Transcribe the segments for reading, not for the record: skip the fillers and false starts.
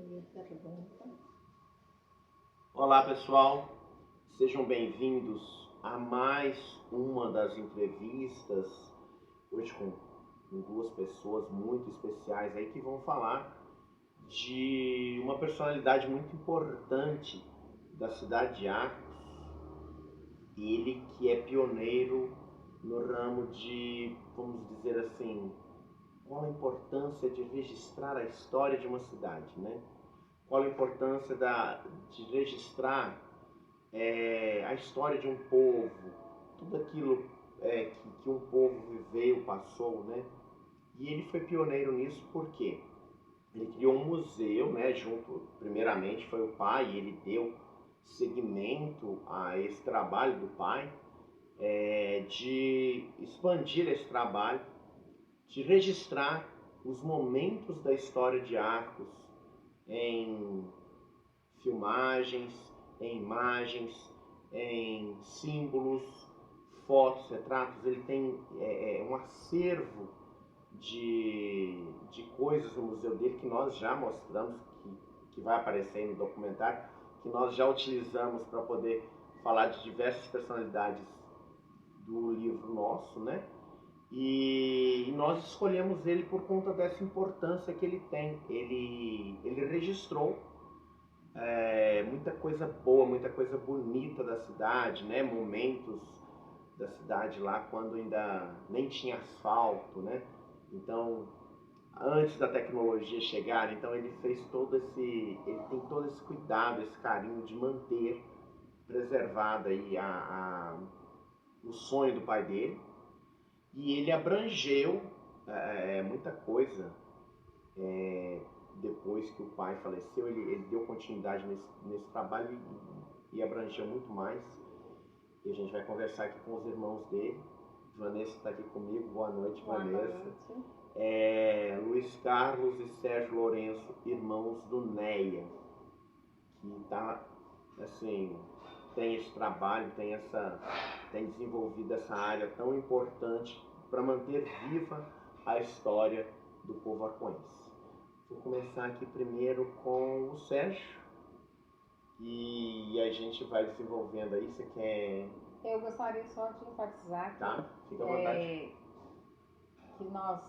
Pergunta. Olá pessoal, sejam bem-vindos a mais uma das entrevistas, hoje com duas pessoas muito especiais aí que vão falar de uma personalidade muito importante da cidade de Arcos, ele que é pioneiro no ramo de, vamos dizer assim, qual a importância de registrar a história de uma cidade, né? Qual a importância de registrar a história de um povo, tudo aquilo que um povo viveu, passou, né? E ele foi pioneiro nisso porque ele criou um museu, né? Primeiramente foi o pai, ele deu seguimento a esse trabalho do pai, de expandir esse trabalho, de registrar os momentos da história de Arcos em filmagens, em imagens, em símbolos, fotos, retratos. Ele tem um acervo de coisas no museu dele que nós já mostramos, que vai aparecer aí no documentário, que nós já utilizamos para poder falar de diversas personalidades do livro nosso, né? E nós escolhemos ele por conta dessa importância que ele tem. Ele registrou muita coisa boa, muita coisa bonita da cidade, né? Momentos da cidade lá quando ainda nem tinha asfalto, né? Então, antes da tecnologia chegar, então ele tem todo esse cuidado, esse carinho de manter preservada aí o sonho do pai dele, e ele abrangeu muita coisa. Depois que o pai faleceu, ele deu continuidade nesse trabalho e abrangeu muito mais. E a gente vai conversar aqui com os irmãos dele. Vanessa está aqui comigo. Boa noite, Boa Vanessa. Noite. Luiz Carlos e Sérgio Lourenço, irmãos do Neia, que tá, assim, tem esse trabalho, tem desenvolvido essa área tão importante para manter viva a história do povo arcoense. Vou começar aqui primeiro com o Sérgio e a gente vai desenvolvendo aí. Você quer... Eu gostaria só de enfatizar Tá, fica à vontade. Que nós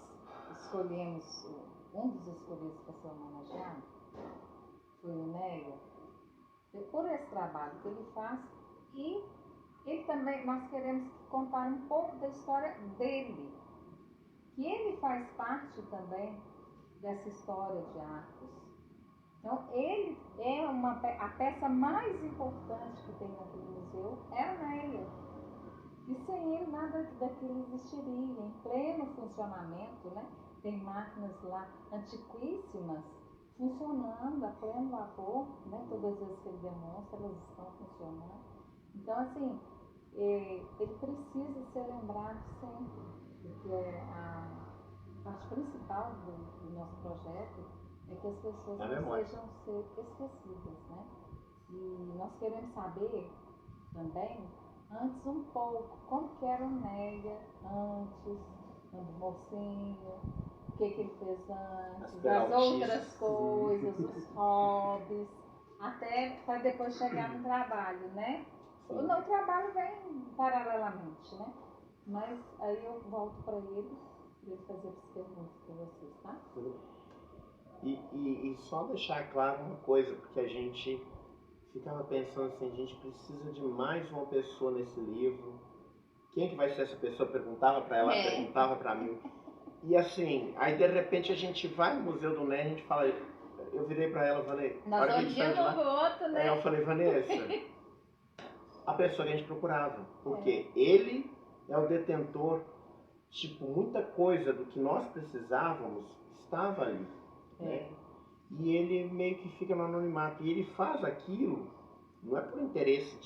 escolhemos, um dos escolhidos para ser homenageado foi o Neia, por esse trabalho que ele faz, e ele também, nós queremos contar um pouco da história dele, que ele faz parte também dessa história de Arcos. Então, ele é a peça mais importante que tem naquele museu, é o Neia. E sem ele nada daquilo existiria, em pleno funcionamento, né? Tem máquinas lá antiquíssimas funcionando a pleno vapor, né? Todas as vezes que ele demonstra, elas estão funcionando. Então, assim, ele precisa ser lembrado sempre, porque a parte principal do nosso projeto é que as pessoas não sejam esquecidas, né? E nós queremos saber também, antes um pouco, como que era o Neia antes, quando mocinho, o que ele fez antes, as outras coisas, os hobbies, até para depois chegar no trabalho, né? O trabalho vem paralelamente, né? Mas aí eu volto para ele fazer as perguntas para vocês, tá? E só deixar claro uma coisa, porque a gente ficava pensando assim, a gente precisa de mais uma pessoa nesse livro. Quem que vai ser essa pessoa? Perguntava para ela, perguntava para mim. E assim, aí de repente a gente vai no Museu do Ney, a gente fala, eu virei para ela e falei... Nós vamos de um no outro, né? Eu falei, Vanessa, a pessoa que a gente procurava, porque ele é o detentor, tipo, muita coisa do que nós precisávamos estava ali, né? E ele meio que fica no anonimato, e ele faz aquilo, não é por interesse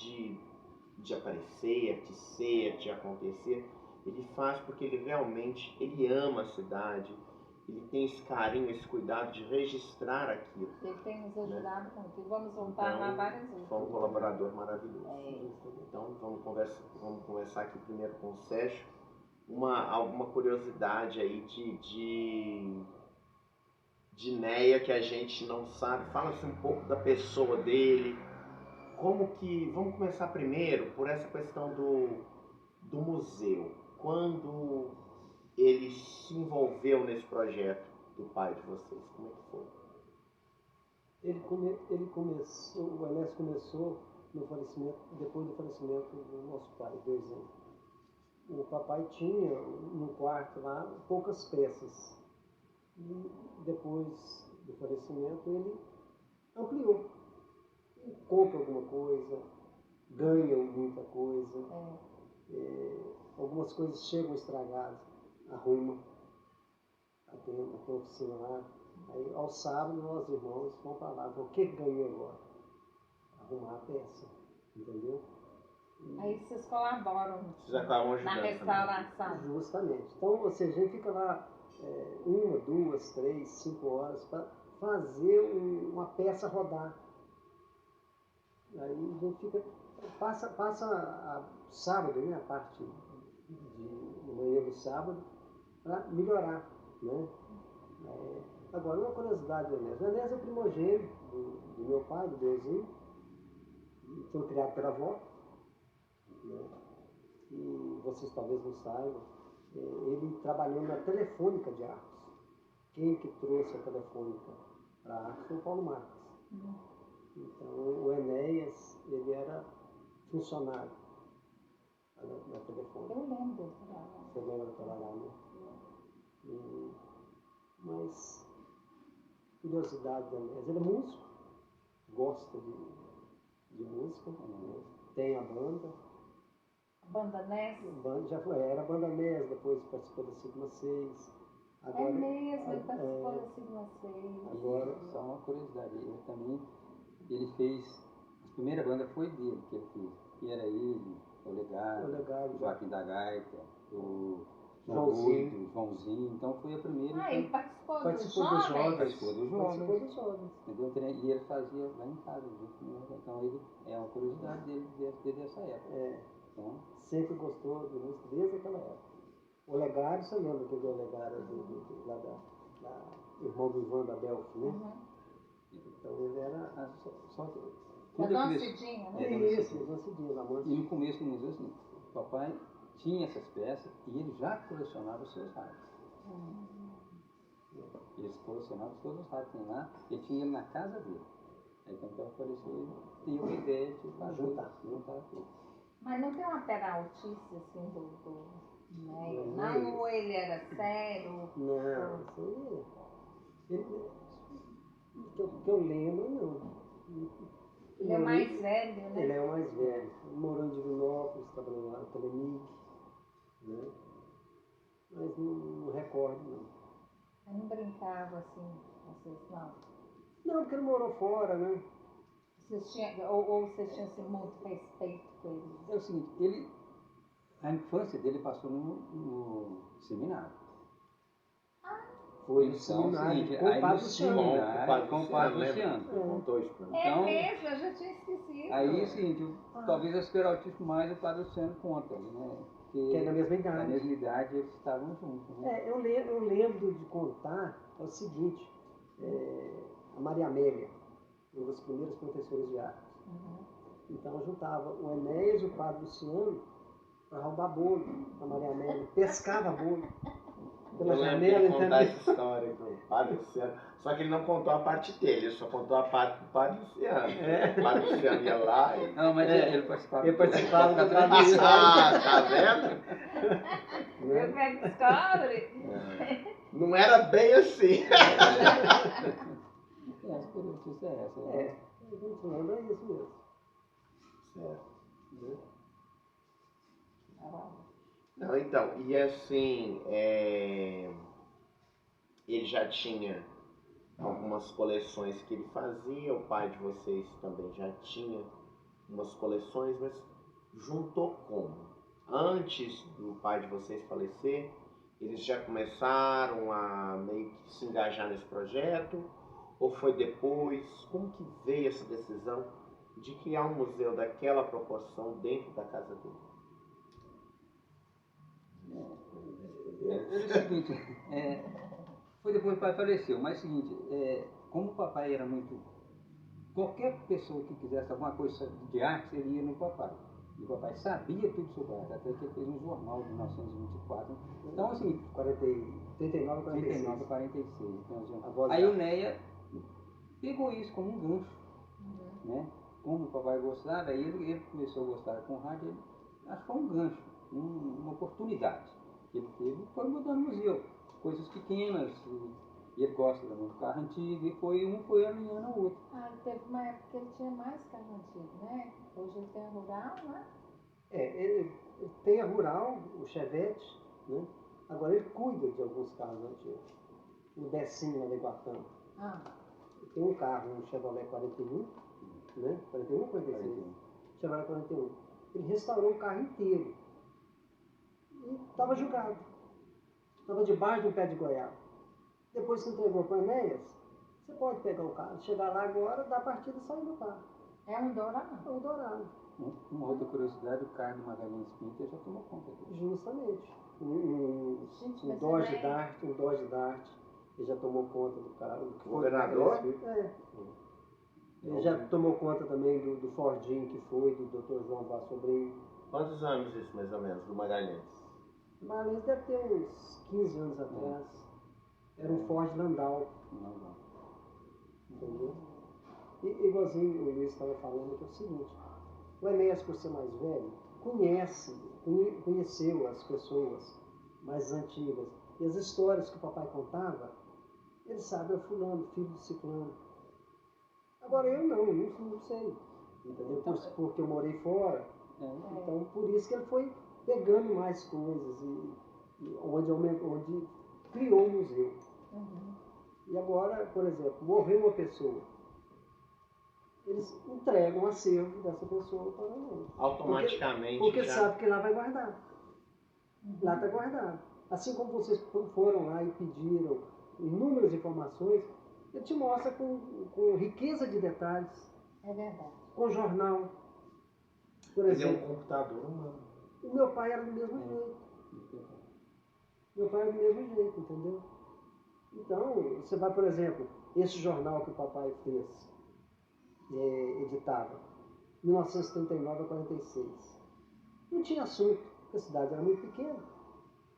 de aparecer, de ser, de acontecer, ele faz porque ele realmente, ele ama a cidade, ele tem esse carinho, esse cuidado de registrar aquilo. Ele tem nos ajudado muito, e vamos voltar lá várias vezes. Foi um colaborador maravilhoso. Então vamos conversar aqui primeiro com o Sérgio. Alguma curiosidade aí de de Neia que a gente não sabe. Fala-se um pouco da pessoa dele. Como que... Vamos começar primeiro por essa questão do museu. Quando ele se envolveu nesse projeto do pai de vocês, como é que foi? Ele começou, o Ernesto começou no falecimento, depois do falecimento do nosso pai, 2 anos. O papai tinha no quarto lá poucas peças. E depois do falecimento ele ampliou. Ele compra alguma coisa, ganha muita coisa. Algumas coisas chegam estragadas, arruma. Tem oficina lá. Aí, ao sábado, nós irmãos vamos para lá. O que ganhou agora? Arrumar a peça, entendeu? Aí vocês colaboram Vocês acabam ajudando na restauração. Justamente. Então, ou seja, a gente fica lá 1, 2, 3, 5 horas para fazer uma peça rodar. Aí a gente fica, passa sábado, né, a parte de manhã do sábado, para melhorar, né? Agora, uma curiosidade do Enés. O Enés é o primogênito do meu pai, do Deusinho, foi criado pela avó, né? E vocês talvez não saibam, ele trabalhou na Telefônica de Arcos. Quem que trouxe a Telefônica para Arcos foi o Paulo Marques. Então, o Enéas, ele era funcionário na Telefônica. Eu lembro dele trabalhar. Você lembra de trabalhar, né? Mas, curiosidade do Enéas, ele é músico, gosta de música, né? Tem a banda. Banda Ness? Já foi, era a banda Ness, depois participou da Sigma 6. Agora, É mesmo, ele participou da Sigma 6. Agora, só uma curiosidade, ele fez, a primeira banda foi dele que ele fez, que era ele, o Legado, o Joaquim da Gaita, o Joãozinho, então foi a primeira. Ah, ele participou dos jovens. Jovens. Entendeu? E ele fazia lá em casa, então ele é uma curiosidade dele desde essa época. Então, sempre gostou de música desde aquela época. O Olegário, você lembra que o Olegário lá da irmão do Ivan da Delphi, né? Então ele era só Dona Cidinha, né? Isso, Dona Cidinha, da mãe. E no começo do museu, assim, o papai tinha essas peças e ele já colecionava os seus rádios. Eles colecionavam todos os rádios que tem lá, ele tinha ele na casa dele. Aí quando ela apareceu, ele tinha uma ideia de juntar tudo. Mas não tem uma peraltice assim do Neia? Não, ou ele era sério? Não, que eu lembro, não. Ele é mais velho, né? Ele é o mais velho. Morou em Divinópolis, trabalhou lá no Telemic, né? Mas não recordo, não. Eu não brincava assim, vocês não? Não, porque ele morou fora, né? Vocês tinham, ou vocês tinham assim, muito respeito por ele? É o seguinte, a infância dele passou no seminário. Foi no Então, seminário, seguinte, com o aí Padre no Luciano. seminário, com o Padre Luciano. Contou isso pra mim. É Então, mesmo, eu já tinha esquecido. Aí, seguinte, talvez as peraltices mais o Padre Luciano conta, né? Que é na mesma idade. Na mesma idade eles estavam juntos, né? Eu lembro de contar o seguinte, a Maria Amélia, uma das primeiras professoras de arte. Então juntava o Enéas e o Padre Luciano para roubar bolo da Maria Amélia, pescava bolo pela Eu lembro janela, de contar entendeu? essa história do Padre Luciano. Só que ele não contou a parte dele, ele só contou a parte do Padre Luciano. O Padre Luciano ia lá e... Não, mas ele participava. Ele participava da do tradição. Ah, tá vendo? Eu pego descobre. Não era bem assim. As peraltices é essa, né? A gente lembra isso mesmo. Certo. Não, então, e assim, ele já tinha algumas coleções que ele fazia, o pai de vocês também já tinha umas coleções, mas juntou como? Antes do pai de vocês falecer, eles já começaram a meio que se engajar nesse projeto? Ou foi depois? Como que veio essa decisão de criar um museu daquela proporção dentro da casa dele? É o seguinte, Foi depois que o pai faleceu. Mas é o seguinte, como o papai era muito... Qualquer pessoa que quisesse alguma coisa de arte, ele ia no papai. E o papai sabia tudo sobre arte, até que ele fez um jornal de 1924. Então, assim... 39, 46. 39, 46. Então, A aí o Neia pegou isso como um gancho, né? Como o papai gostava, aí ele começou a gostar com rádio, acho que foi um gancho, uma oportunidade que ele teve, foi mudando o museu, coisas pequenas, e ele gosta também do carro antigo, e foi alinhando o outro. Ah, teve uma época que ele tinha mais carro antigo, né? Hoje ele tem a rural, né? Ele tem a rural, o Chevette, né? Agora ele cuida de alguns carros antigos. O Decinho lá de Iguatã. Tem um carro, um Chevrolet 41, né? 41 ou 46? Chevrolet 41. Ele restaurou o carro inteiro. E estava jogado. Estava debaixo de um pé de goiaba. Depois que entregou para o Enéas, você pode pegar o carro, chegar lá agora, dar a partida e sair do carro. É um dourado? É um dourado. Uma outra curiosidade, o carro do Magalhães Pinto já tomou conta dele. Justamente. Um Dodge Dart, ele já tomou conta do carro. O governador? Ele já tomou conta também do Fordinho, que foi, do Dr. João Vaz Sobrinho. Quantos anos isso, mais ou menos, do Magalhães? O Magalhães deve ter uns 15 anos atrás. Era um Ford Landau. Entendeu? E igualzinho o Luiz estava falando, que é o seguinte, o Enéas, por ser mais velho, conheceu as pessoas mais antigas. E as histórias que o papai contava, ele sabe, é o fulano, filho de ciclano. Agora eu não sei. Entendeu? Porque eu morei fora. Então, por isso que ele foi pegando mais coisas e onde criou o museu. E agora, por exemplo, morreu uma pessoa. Eles entregam o acervo dessa pessoa para nós. Automaticamente. Porque sabe que lá vai guardar. Lá está guardado. Assim como vocês foram lá e pediram inúmeras informações, ele te mostra com riqueza de detalhes. É verdade. Com jornal. Por Ele exemplo, é um computador humano. o meu pai era do mesmo jeito. Meu pai era do mesmo jeito, entendeu? Então, você vai, por exemplo, esse jornal que o papai fez, editava, 1939 a 46. Não tinha assunto, porque a cidade era muito pequena.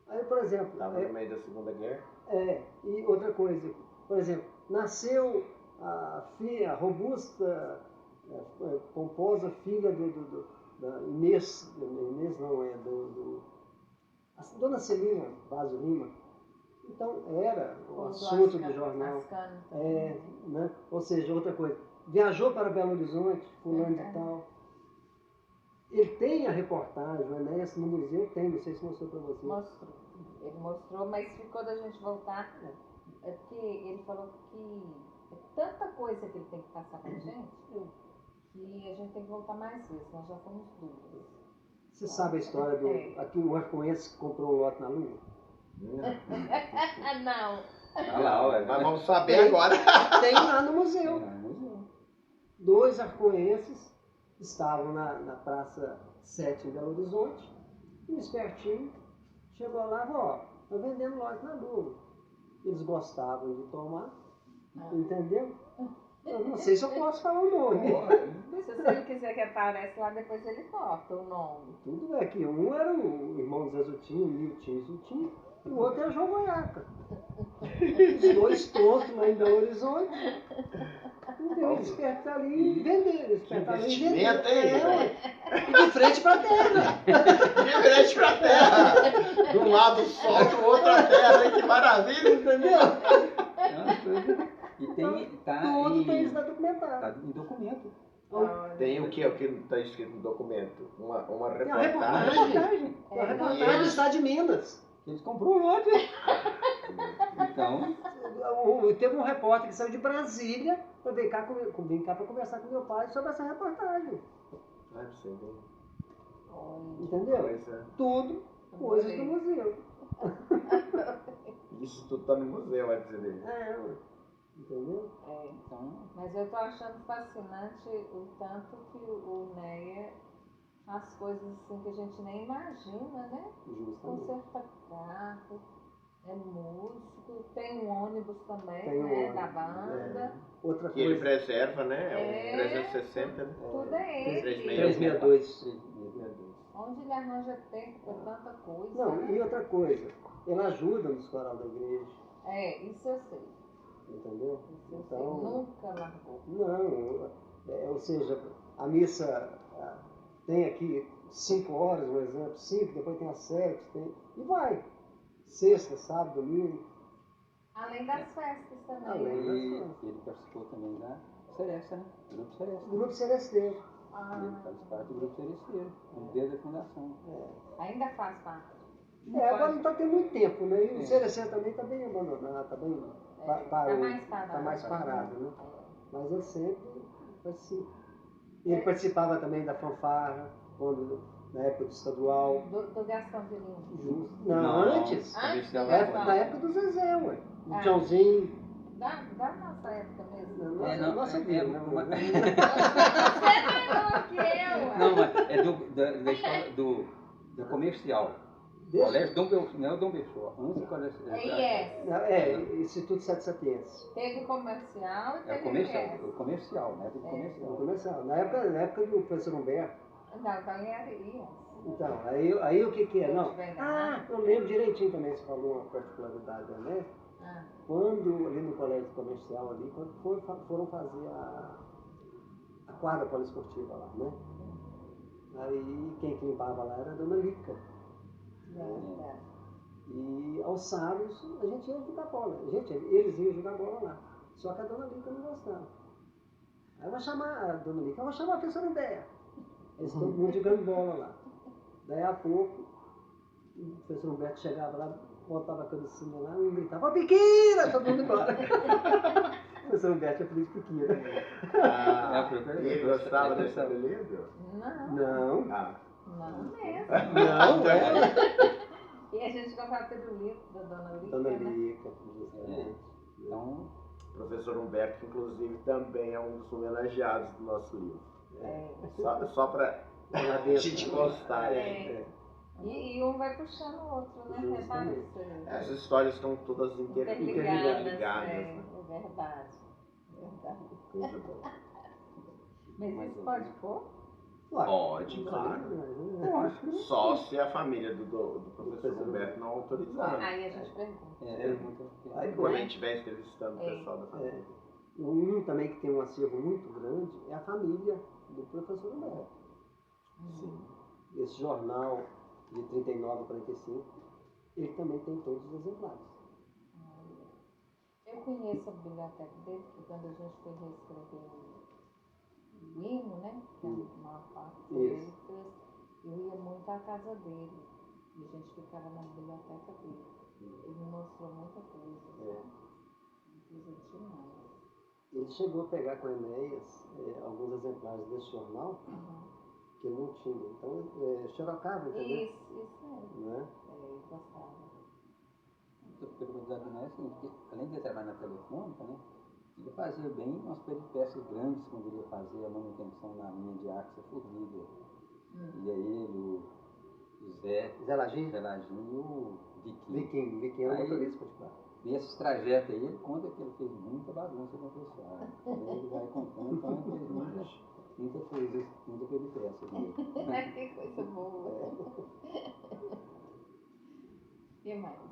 Aí, por exemplo... Estava no meio da Segunda Guerra. E outra coisa, por exemplo, nasceu a robusta, pomposa filha da Inês não, a Dona Celina Vaz Lima. Então, era o assunto do jornal. Né? Ou seja, outra coisa, viajou para Belo Horizonte, fulano de tal. Ele tem a reportagem, o Enéas no museu tem, não sei se mostrou para você. Mostrou. Ele mostrou, mas quando a gente voltar, é porque ele falou que é tanta coisa que ele tem que passar pra gente, que a gente tem que voltar mais vezes, nós já fomos duas. Você sabe a história aqui o Arcoense que comprou um lote na Lua? Não. Mas vamos saber agora. Tem lá no museu. 2 arcoenses estavam na Praça 7 em Belo Horizonte, um espertinho chegou lá e falou, ó, tô vendendo lote na Lua. Eles gostavam de tomar, entendeu? Eu não sei se eu posso falar o nome. Se ele quiser que apareça lá, depois ele corta o nome. Tudo é que um era o irmão do Zé Zutinho, o Nilton Zutinho, e o outro era João Goiaca. Os 2 tontos lá em Belo Horizonte. Entendeu? Eles espertam ali e venderam. Investimento aí, e de frente pra terra. De frente pra terra. De um lado o sol, do outro a terra. Que maravilha, entendeu? E tem, tudo tem isso documentado. Tá em documento. Tem o que está escrito no documento? Uma Tem reportagem. Uma reportagem do Estado de Minas. Eles comprou o lote. Então... Teve um repórter que saiu de Brasília para vir cá para conversar com meu pai sobre essa reportagem. Entendeu? Tudo coisas do museu. Isso tudo está no museu, vai dizer dele. Entendeu? Então, mas eu tô achando fascinante o tanto que o Neia faz coisas assim que a gente nem imagina, né? Conserta carro, É músico, tem um ônibus também, Tem um né? ônibus, Da banda. Outra Que ele coisa, preserva, né? É um 360, né? Tudo é ele. 362. Onde ele arranja tempo para tanta coisa. Não, né? e outra coisa, ele ajuda nos coral da igreja, Isso eu sei. entendeu? Isso eu Então, sei. Nunca largou. não, ou seja, a missa tem aqui 5 horas, um exemplo, 5, depois tem as 7, e vai. Sexta, sábado, domingo. Além das festas também. Além. E ele participou também da Seresta, né? Grupo Seresta. O grupo celesteiro. Ele faz parte do Grupo Celesteiro, desde a fundação. Ainda faz parte. Agora não está tendo muito tempo, né? E o celesteiro também está bem abandonado, está bem Tá mais parado, né? Mas ele sempre participa. Ele participava também da fanfarra, na época do estadual. Do Gastão de Lima. Não, antes. Antes Na do época do Zezé, ué. Do Tchãozinho. Da nossa época mesmo. Nossa vida, né? Você é menor que eu. Não, mas é da escola do comercial. Colégio Dom Belchor, não é o Dom Belchor, antes do colégio. Instituto Sete Sapienses. Teve comercial e É teve o comercial, né? O comercial. Na época do professor Humberto. Não, então era IES. Então, aí o que é? Não. Eu lembro direitinho também, você falou uma particularidade, né? Quando, ali no colégio comercial, ali, quando foram fazer a quadra poliesportiva lá, né? Aí quem limpava lá era a dona Lica. E aos sábados a gente ia jogar bola. Eles iam jogar bola lá. Só que a dona Lica não gostava. Aí eu vou chamar a dona Lica, eu vou chamar a professora Humberto. Eles todo mundo jogando bola lá. Daí a pouco, o professor Humberto chegava lá, botava a cabecinha lá e gritava, ó, Piquira! Todo mundo embora. O professor Humberto é por isso Piquira. Ele gostava desse apelido? Não. Não mesmo. Não. E a gente comprava pirulito da Dona Lica. Dona né? Lica, justamente. Então, O professor Humberto, que inclusive também é um dos homenageados do nosso livro. Só para a gente constar. E um vai puxando o outro, né? Repara isso. Essas histórias estão todas interligadas. É verdade. Coisa boa. Mas isso pode pôr? Pode, claro. Só se a família do professor Humberto não autorizar. Aí a gente pergunta. Aí, Quando a gente estiver entrevistando o pessoal da família. Um também que tem um acervo muito grande é a família do professor Humberto. Sim. Esse jornal de 39 a 45, ele também tem todos os exemplares. Eu conheço a biblioteca dele, porque quando a gente foi reescrever o hino, né? Que é a maior parte dele fez, eu ia muito à casa dele. E a gente ficava na biblioteca dele. Ele me mostrou muita coisa. Coisa demais. Ele chegou a pegar com a Enéas alguns exemplares desse jornal que ele não tinha. Então, xerocava, entendeu? Isso mesmo. Né? Eu gostava. outra curiosidade não é assim, que além de trabalhar na telefônica, né, ele fazia bem umas peripécias grandes quando ele ia fazer a manutenção na linha de Axia Formiga. E aí ele, o Zé Lagin e o Viquinho é um motorista particular. Nesses trajetos aí, ele conta que ele fez muita bagunça com o pessoal. Ele vai contando, então ele fez muita coisa, muita peripécia mesmo. Que coisa boa. E mais?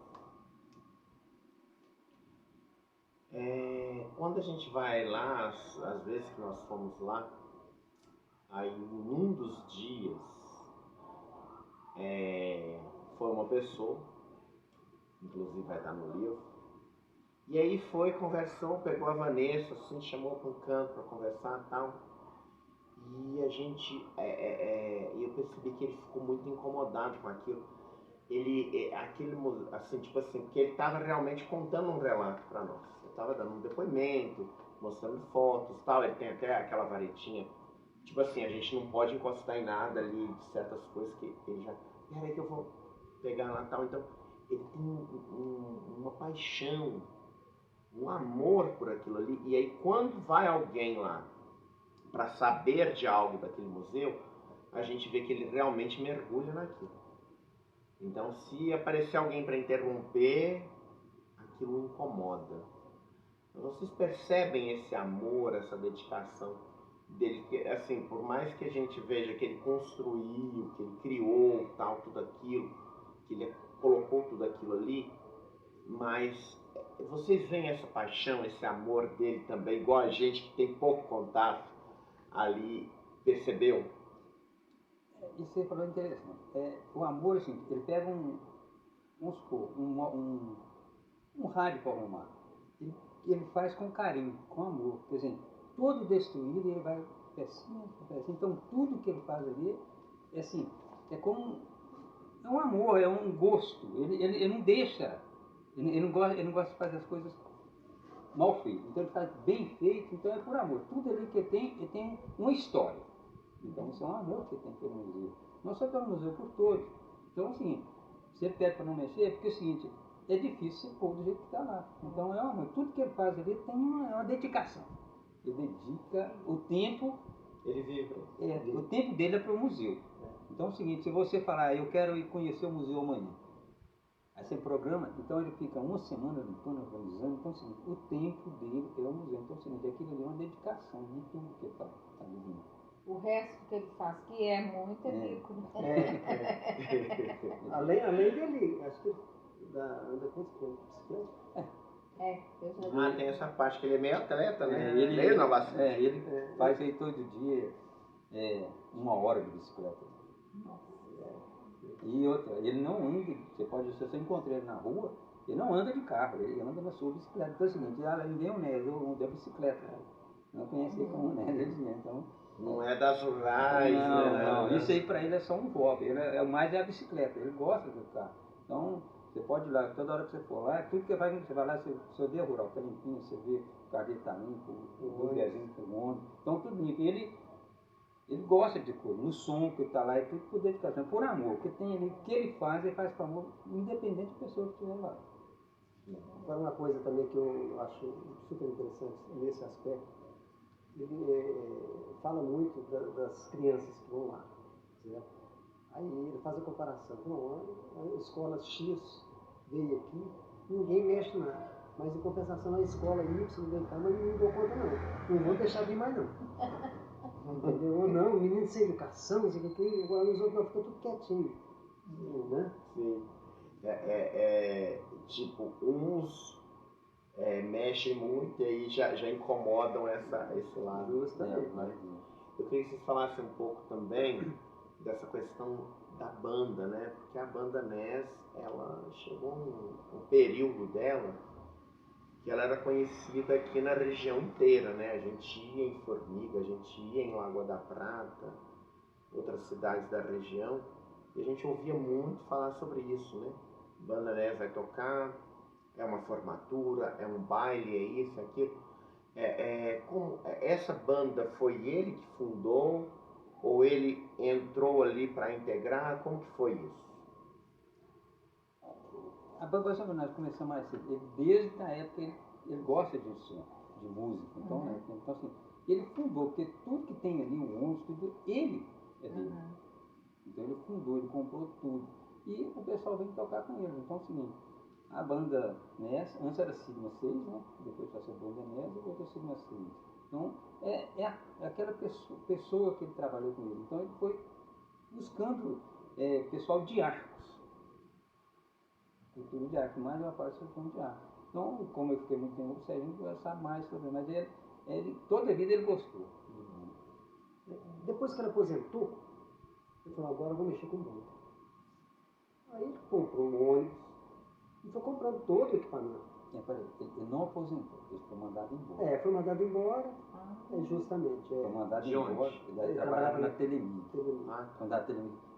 Quando a gente vai lá, às vezes que nós fomos lá, aí num dos dias foi uma pessoa, inclusive vai estar no livro, e aí foi, conversou, pegou a Vanessa, assim, chamou para um canto para conversar e tal, e a gente, eu percebi que ele ficou muito incomodado com aquilo. Assim, tipo assim, que ele estava realmente contando um relato para nós. Ele estava dando um depoimento, mostrando fotos e tal. Ele tem até aquela varetinha. Tipo assim, a gente não pode encostar em nada ali, de certas coisas que ele já... Peraí que eu vou pegar lá e tal. Então, ele tem uma paixão, um amor por aquilo ali. E aí, quando vai alguém lá para saber de algo daquele museu, a gente vê que ele realmente mergulha naquilo. Então, se aparecer alguém para interromper, aquilo incomoda. Vocês percebem esse amor, essa dedicação dele, que, assim, por mais que a gente veja que ele construiu, que ele criou tal, tudo aquilo, que ele colocou tudo aquilo ali, mas vocês veem essa paixão, esse amor dele também, igual a gente que tem pouco contato ali, percebeu? Isso você falou interessante. O amor, assim, ele pega vamos supor, um rádio para arrumar. Ele faz com carinho, com amor. Quer dizer, todo destruído ele vai pecinha por pecinha. Então tudo que ele faz ali é assim, é como é um amor, é um gosto. Ele não deixa, ele não gosta de fazer as coisas mal feitas. Então ele faz bem feito, então é por amor. Tudo ali que ele tem uma história. Então isso é um amor que ele tem pelo museu. Não só pelo museu, por todos. Então assim, se ele pede para não mexer, é porque é o seguinte, é difícil pôr do jeito que está lá. Então é um amor. Tudo que ele faz ali tem uma dedicação. Ele dedica o tempo. Ele vive. O tempo dele é para o museu. Então é o seguinte, se você falar, eu quero ir conhecer o museu amanhã, aí você programa, então ele fica uma semana limpando, organizando, então é o seguinte, o tempo dele é o museu. Então é o seguinte, aquilo ali é uma dedicação de tudo que ele está vivendo. O resto que ele faz, que é muito, é bico. Além dele, acho que anda quantos quilômetros de bicicleta? Eu já vi. Tem essa parte que ele é meio atleta, né? Ele não bastante. ele faz aí todo dia 1 hora de bicicleta. E outra, ele não anda, se você encontrar ele na rua, ele não anda de carro, ele anda na sua bicicleta. Então é o seguinte, ele vem o Nézio, eu ando de bicicleta. Não conhece ele como Nézio, então. Não é das rurais, não. Isso aí para ele é só um hobby. Ele é mais a bicicleta, ele gosta do carro. Então, você pode ir lá, toda hora que você for lá, tudo que você vai lá, você vê a rural, está limpinho, você vê o carro dele está limpo, o vizinho com o ônibus, então tudo limpo. E ele gosta de coisa, no som que está lá, é tudo por dedicação, por amor. O que tem ali, o que ele faz por amor, independente da pessoa que estiver lá. Agora uma coisa também que eu acho super interessante nesse aspecto, ele fala muito das crianças que vão lá, certo? Aí ele faz a comparação, a escola X veio aqui, ninguém mexe nada, mas em compensação a escola Y vem cá, mas não dou conta não vou deixar vir mais não. Entendeu? Ou não, o menino sem educação, isso aqui, agora os outros não, fica tudo quietinho, né? Sim. Tipo, uns mexem muito e aí já incomodam esse lado. Eu queria que vocês falassem um pouco também dessa questão da banda, né? Porque a banda NES, ela chegou um período dela que ela era conhecida aqui na região inteira, né? A gente ia em Formiga, a gente ia em Lagoa da Prata, outras cidades da região, e a gente ouvia muito falar sobre isso, né? Banda NES vai tocar, é uma formatura, é um baile, é isso, é aquilo. Essa banda foi ele que fundou ou ele entrou ali para integrar? Como que foi isso? A banda nós começamos mais cedo. Ele, desde a época ele gosta de som, de música. Então, então assim, ele fundou, porque tudo que tem ali, o ônibus, tudo, ele é dele. Então ele fundou, ele comprou tudo. E o pessoal vem tocar com ele. Então é o seguinte, a banda NES, antes era Sigma 6, né? Depois passou a banda NES e voltou a Sigma 6. Então é aquela pessoa que ele trabalhou com ele. Então ele foi buscando pessoal de arcos. Cultura de arco, mais uma parte sobre de arco. Então, como eu fiquei muito tempo com o Serginho, eu sabe mais sobre, mas ele toda a vida ele gostou. Depois que ele aposentou, ele falou, agora eu vou mexer com banda. Aí ele comprou um ônibus e foi comprando todo o equipamento. Ele não aposentou, ele foi mandado embora. Foi mandado embora, justamente. Foi mandado embora, ele trabalhava na Telemídia.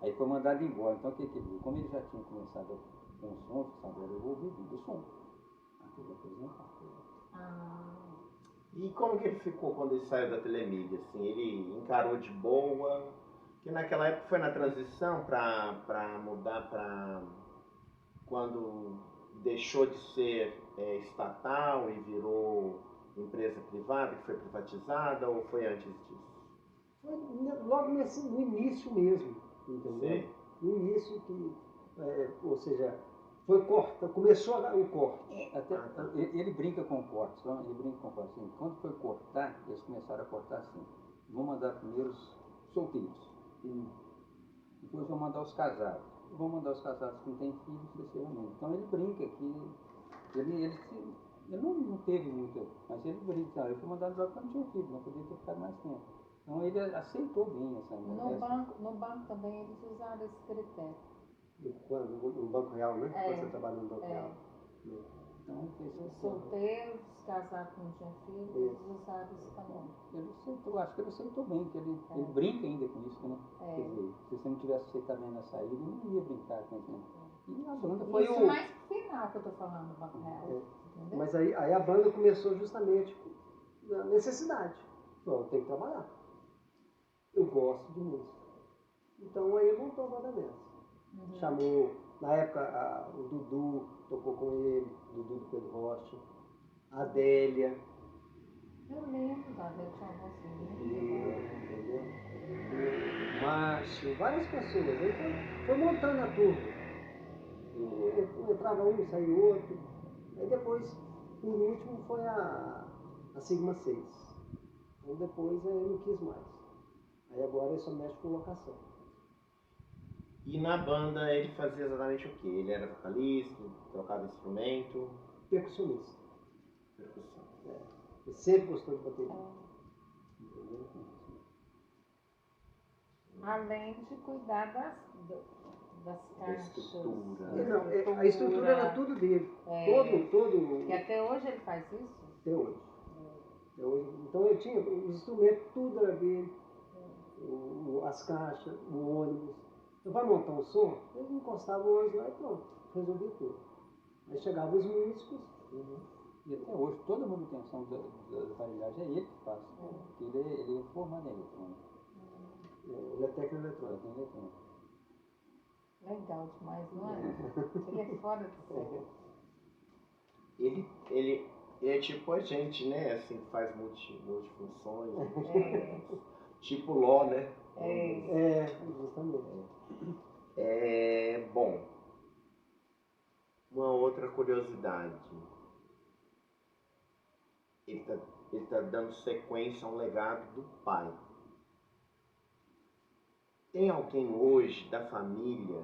Aí foi mandado embora, então o que ele viu? Como ele já tinha começado com o som, sabe, eu vou ouvir do som. Aquilo aposentar. E como que ele ficou quando ele saiu da Telemídia? Assim, ele encarou de boa? Que naquela época foi na transição para mudar para quando deixou de ser estatal e virou empresa privada, que foi privatizada, ou foi antes disso? Foi logo no início mesmo, entendeu? Sim. No início que, ou seja, Foi corta, começou o corte. Até, ele brinca com cortes, ele brinca com cortes. Assim, quando foi cortar, eles começaram a cortar assim. Vou mandar primeiro os solteiros. Depois vou mandar os casados. Vou mandar os casados que não têm filhos, sucessivamente. Então ele brinca que ele não teve muito, mas ele brinca. Eu fui mandado embora porque eu não tinha filho, não podia ter ficado mais tempo. Então ele aceitou bem essa No banco também eles usaram esse critério. No Banco Real, né? É. Você trabalha no Banco Real. Então, Os solteiros, os casados que não tinham filho, eles usaram isso também. Ele aceitou, acho que ele aceitou bem, que ele brinca ainda com isso, né? Quer dizer, se você não tivesse aceitado bem na saída, ele não ia brincar com isso. E a banda foi isso mais pro final que eu tô falando do Banco Real. Entendeu? Mas aí a banda começou justamente na necessidade. Eu tenho que trabalhar. Eu gosto de música. Então aí montou a banda dessa. Chamou, na época, o Dudu tocou com ele, o Dudu do Pedro Rocha, a Adélia. Eu lembro da Adélia, tinha uma Entendeu? O Márcio, várias pessoas. Aí foi montando a turma. E entrava um, saía outro. Aí depois, por último, foi a Sigma 6. Aí depois eu não quis mais. Aí agora ele só mexe com locação. E na banda ele fazia exatamente o quê? Ele era vocalista, tocava instrumento? Percussionista. Percussão. Ele sempre gostou de bateria. Entendeu? Além de cuidar das caixas. Estrutura. A estrutura era tudo dele. Todo. Que até hoje ele faz isso? Até hoje. Então eu tinha os instrumentos, tudo era dele. As caixas, o ônibus. Então vai montar um som, eles encostavam o ônibus lá e pronto, resolvia tudo. Aí chegavam os músicos. E até hoje, toda a manutenção da aparelhagem é ele que faz. Porque ele é formado em eletrônica. Ele é técnico eletrônico. Legal demais, não é? Ele é fora de série. Ele é tipo a gente, né? Assim, faz multifunções. Tipo Ló, né? Justamente. Bom, uma outra curiosidade. Ele tá dando sequência a um legado do pai. Tem alguém hoje da família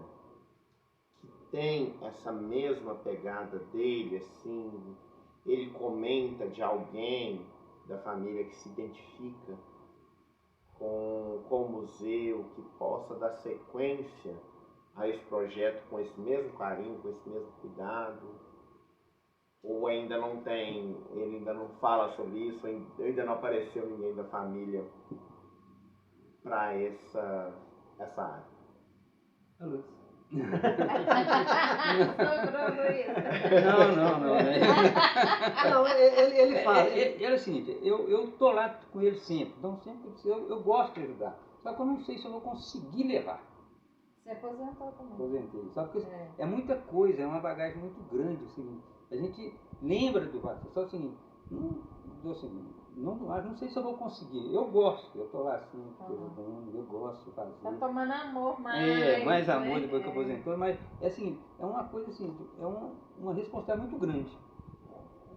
que tem essa mesma pegada dele, assim? Ele comenta de alguém da família que se identifica com o museu, que possa dar sequência a esse projeto com esse mesmo carinho, com esse mesmo cuidado? Ou ainda não tem, ele ainda não fala sobre isso, ainda não apareceu ninguém da família para essa área? A Luz. Não, ele fala. Ele é o seguinte, eu tô lá com ele sempre, então sempre eu gosto de ajudar. Só que eu não sei se eu vou conseguir levar. Você aposentou também. Aposentei. Só que é muita coisa, é uma bagagem muito grande, assim. A gente lembra do Vasco, só assim, não sei se eu vou conseguir. Eu gosto, eu tô lá assim, ajudando, eu gosto de fazer. Tá tomando amor mais. Mais amor depois que aposentou, mas é assim, é uma coisa assim, é uma responsabilidade muito grande.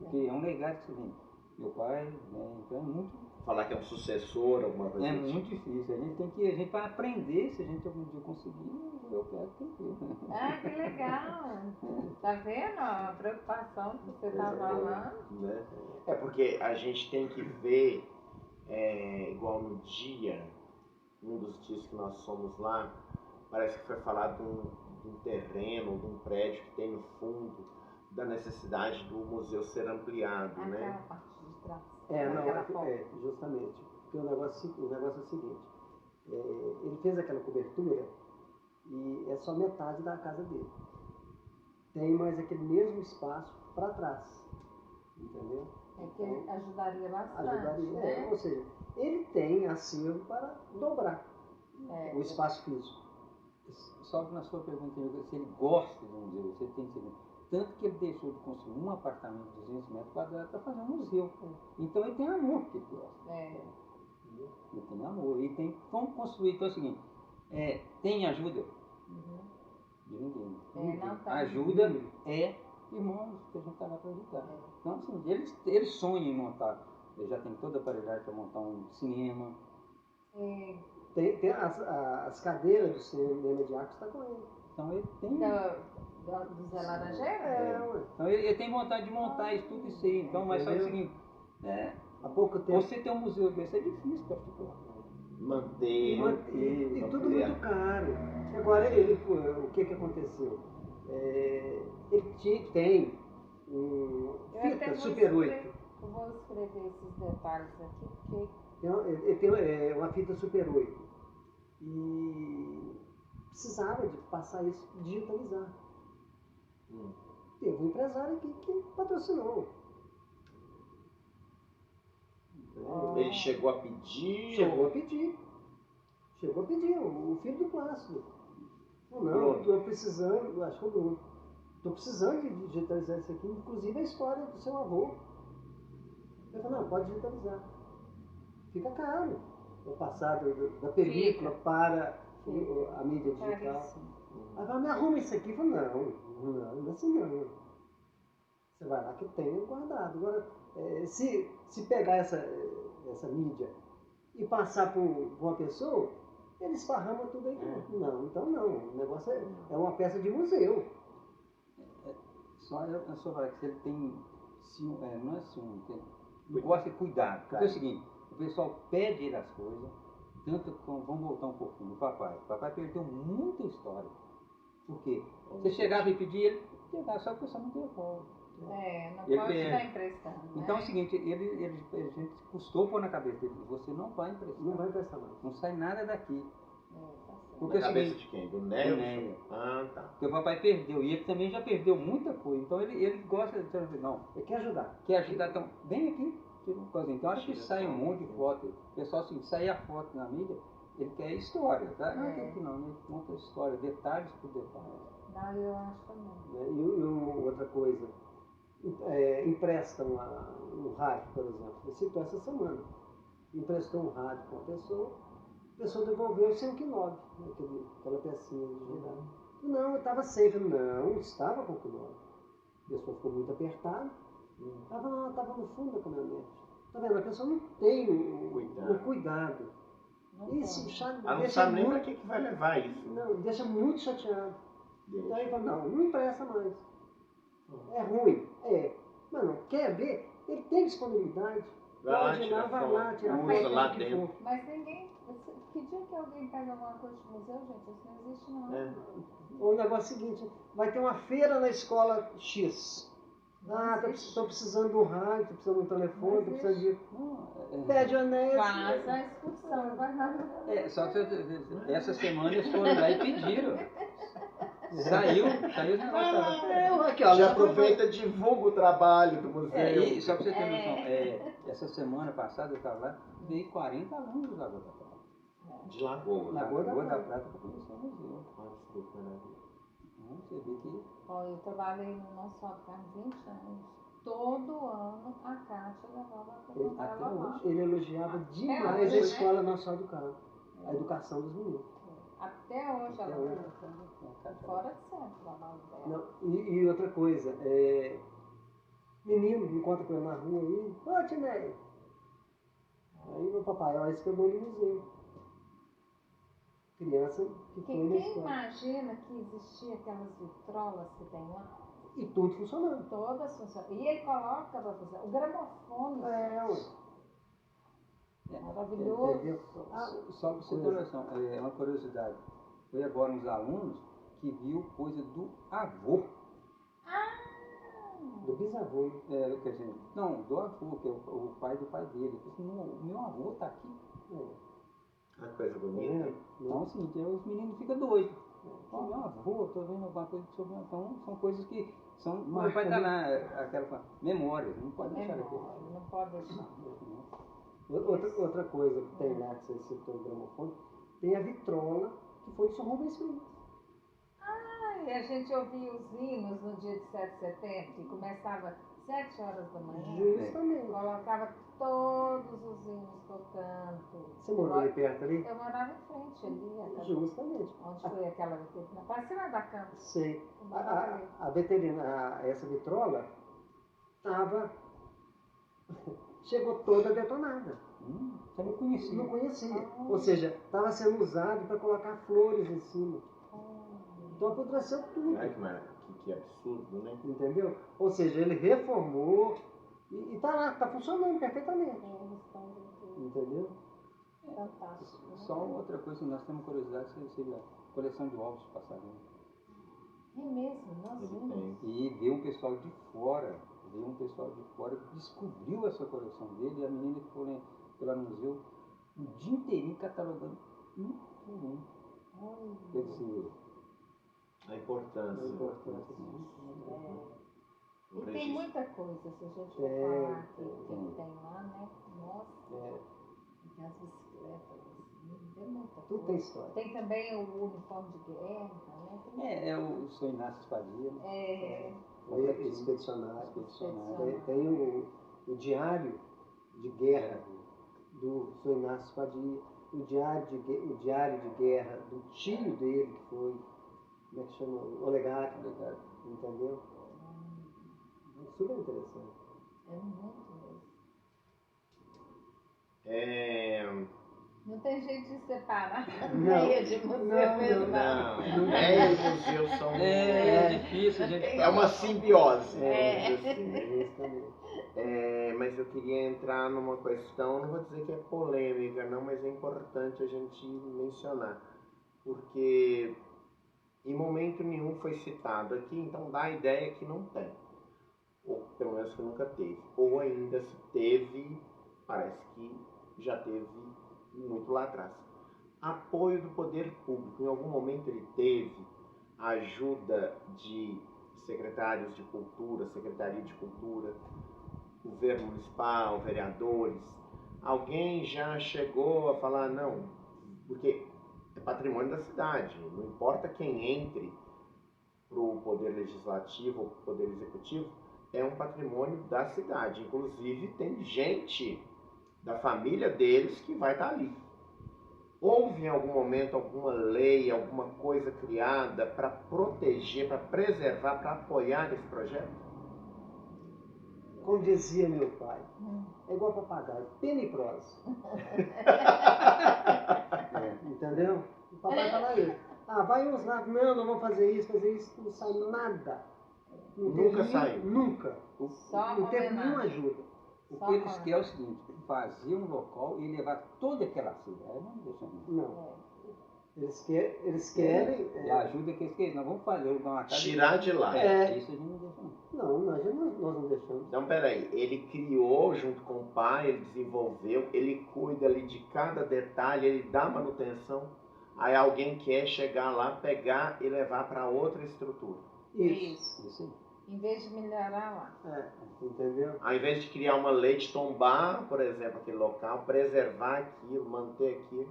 Porque é um legado que você vem. Meu pai, né, então é muito. Falar que é um sucessor, alguma coisa assim. Muito difícil. A gente vai aprender, se a gente algum dia conseguir, eu quero tranquilo. Que legal! Tá vendo a preocupação que você tá falando? Né? Porque a gente tem que ver, igual no dia, um dos dias que nós fomos lá, parece que foi falado de um terreno, de um prédio que tem no fundo, da necessidade do museu ser ampliado, né? Aquela parte de trás. Justamente. Porque o negócio é o seguinte, ele fez aquela cobertura e é só metade da casa dele. Tem mais aquele mesmo espaço para trás, entendeu? Que ele ajudaria bastante, ajudaria, né? Ou seja, ele tem acervo para dobrar o espaço físico. Só que na sua pergunta, se ele gosta do museu, você tem que saber. Tanto que ele deixou de construir um apartamento de 200 metros quadrados para fazer um museu. Então ele tem amor que ele gosta. Ele tem amor. E tem como construir. Então é o seguinte, tem ajuda de ninguém. Não tá. Ajuda é irmãos que a gente está lá para ajudar. Então, assim, eles sonham em montar. Eles já tem toda a aparelhagem para montar um cinema. Tem as cadeiras do cinema de arte, está com ele. Então ele tem. Do Zé Laranjeira? Ué. Então ele tem vontade de montar isso tudo isso aí. Então, mas só o seguinte, há pouco tempo. você ter um museu desse é difícil para articular. Manter. E tudo muito caro. Agora, o que aconteceu? Ele tem fita Super 8. Eu vou escrever esses detalhes aqui, porque... Ele tem uma fita Super 8. E precisava de passar isso, digitalizar. Teve um empresário aqui que patrocinou. Ele chegou a pedir. Chegou a pedir, o filho do plástico. Não, estou precisando, acho que eu não. Estou precisando de digitalizar isso aqui, inclusive a história do seu avô. Eu falei, não, pode digitalizar. Fica caro o passado da película para a mídia digital. Aí vai, me arruma isso aqui. Eu falei, não é assim não. Você vai lá que tem guardado. Agora, se pegar essa mídia e passar por uma pessoa, ele esparrama tudo aí. Não, então não. O negócio é uma peça de museu. Só eu falar que ele tem ciúme, não é ciúme, ele gosta de cuidado. Porque é o seguinte, o pessoal pede ele as coisas, tanto como, vamos voltar um pouquinho, o papai. O papai perdeu muita história. Por quê? Você chegava e pedia, ele pegava, só que o pessoal não devolve. Não pode estar emprestando. Né? Então é o seguinte, a gente custou pôr na cabeça dele, você não vai emprestar. Não vai emprestar mais. Não sai nada daqui. Porque na cabeça de quem? Do Nélio? Tá. Porque o papai perdeu, e ele também já perdeu muita coisa. Então ele gosta de dizer, não. Ele quer ajudar. Quer ajudar, então vem aqui, tira uma coisa. Então acho que sai um monte de foto. O pessoal, assim, sair a foto na mídia, ele quer história, tá? Não é que não, ele conta história, detalhes por detalhes. Não, eu acho também. E outra coisa, emprestam um rádio, por exemplo. Eu citou essa semana. Emprestou um rádio para uma pessoa, a pessoa devolveu sem o Knog, aquela pecinha de girar. Não, eu estava safe. Não, estava com o Knog. A pessoa ficou muito apertada. Estava no fundo da caminhonete. Tá vendo? A pessoa não tem o cuidado. Isso não sabe nem para que vai levar isso. Não, deixa muito chateado. Então ele fala, não empresta mais. É ruim, mas não quer ver, ele tem disponibilidade. Pode ir lá, vai lá, tirar foto lá dentro. For. Mas ninguém, que dia que alguém pega alguma coisa de museu, gente? Isso não existe não. O negócio é o seguinte, vai ter uma feira na escola X. Estou precisando de um rádio, estou precisando de um telefone, estou precisando de... Pede o Nélio. Faz a excursão, vai lá. Só que essa semana eles foram lá e pediram. Saiu aqui, ó, já aproveita e divulga o trabalho do museu. Só para você ter noção, essa semana passada eu estava lá, veio 40 alunos de Lagoa da Prata. De Lagoa. Lagoa da Prata para conhecer o museu. Você vê que... Eu trabalhei no Nosso Carmo 20 anos. Todo ano a Cátia levava para comprar lá. Ele elogiava demais a escola Nossa do Carmo, a educação dos meninos. Até hoje ela está fora de centro, trabalho dela. E outra coisa, menino encontra com ele na rua aí, ô Tinéia. Aí meu papai, esse foi bom do museu. Criança que foi na escola. Quem imagina que existia aquelas vitrolas que tem lá? E tudo funcionando. Todas funcionando. E ele coloca para funcionar. O gramofone. Maravilhoso. Só para você ter noção, é uma curiosidade. Foi agora uns alunos que viu coisa do avô. Do bisavô. Quer dizer, não, do avô, que é o pai do pai dele. O meu avô está aqui. Uma coisa bonita. Então, assim, os meninos ficam doidos. Meu avô, estou vendo alguma coisa sobre... Então, são coisas que são... Mas vai estar lá, aquela memória, não pode deixar aqui. Não pode deixar. Outra coisa que tem lá, que você citou o gramofone, tem a vitrola, que foi de São Rubens Filho. E a gente ouvia os hinos no dia de 7 de setembro, que começava às 7 horas da manhã. Justamente. Colocava todos os hinos tocando, muito. Você morou ali perto ali? Eu morava em frente ali, Justamente. onde foi aquela veterinária. Parece lá da Câmara. Sei. Eu morava ali. A veterinária, essa vitrola, estava. Chegou toda detonada. Você não conhecia. Não conhecia. Ah. Ou seja, estava sendo usado para colocar flores em cima. Então apodreceu tudo. Ai, que absurdo, né? Entendeu? Ou seja, ele reformou e está lá, está funcionando perfeitamente. Entendeu? Fantástico. Né? Só outra coisa, nós temos curiosidade, você viu a coleção de ovos de passarinho. É mesmo, nós Ele vimos. tem. E veio um pessoal de fora que descobriu essa coleção dele e a menina ficou lá no museu o dia inteirinho catalogando um por um. Quer dizer, A importância. E tem muita coisa, se a gente for É, falar que tem lá, né? Nossa, tem as bicicletas, tem muita Tudo tem coisa. história. Tem também o uniforme de guerra, né? Tem- é o Sr. Inácio Espadia, né? É, Foi expedicionário. Expedicionário. Tem o diário de guerra do Sr. Inácio Espadia, o diário de guerra do tio dele, que foi, como é que chama? Olegário. Entendeu? É super interessante. é muito mesmo. Não Não tem jeito de separar a Não, ideia de museu não, mesmo, Neia e museu são. É difícil, gente. É uma simbiose. É. Vamos dizer assim. Justamente. Mas eu queria entrar numa questão, não vou dizer que é polêmica, não, mas é importante a gente mencionar. Porque em momento nenhum foi citado aqui, então dá a ideia que não tem. Ou pelo menos que nunca teve. Ou ainda se teve, parece que já teve muito lá atrás. Apoio do poder público. Em algum momento ele teve a ajuda de secretários de cultura, secretaria de cultura, governo municipal, vereadores. Alguém já chegou a falar, não, porque é patrimônio da cidade, não importa quem entre para o poder legislativo ou para o poder executivo, é um patrimônio da cidade. Inclusive tem gente da família deles que vai estar ali. Houve em algum momento alguma lei, alguma coisa criada para proteger, para preservar, para apoiar esse projeto? Como dizia meu pai, é igual papagaio, pena e prosa. Entendeu? O papai fala isso. Vai usar, não vou fazer isso, não sai nada. Não Nunca teve saiu. Nunca. Só Não teve homenagem. nenhuma ajuda. O que eles querem é o seguinte, fazer um local e levar toda aquela cidade. Não deixa não. Não. Eles querem. E a ajuda que eles querem, nós vamos fazer uma casa. Tirar de lá. Isso a gente não deixa não. Não, nós não deixamos. Então, peraí, ele criou junto com o pai, ele desenvolveu, ele cuida ali de cada detalhe, ele dá manutenção, aí alguém quer chegar lá, pegar e levar para outra estrutura. Isso. Isso aí. Em vez de melhorar lá. Entendeu? Ao invés de criar uma lei de tombar, por exemplo, aquele local, preservar aquilo, manter aquilo,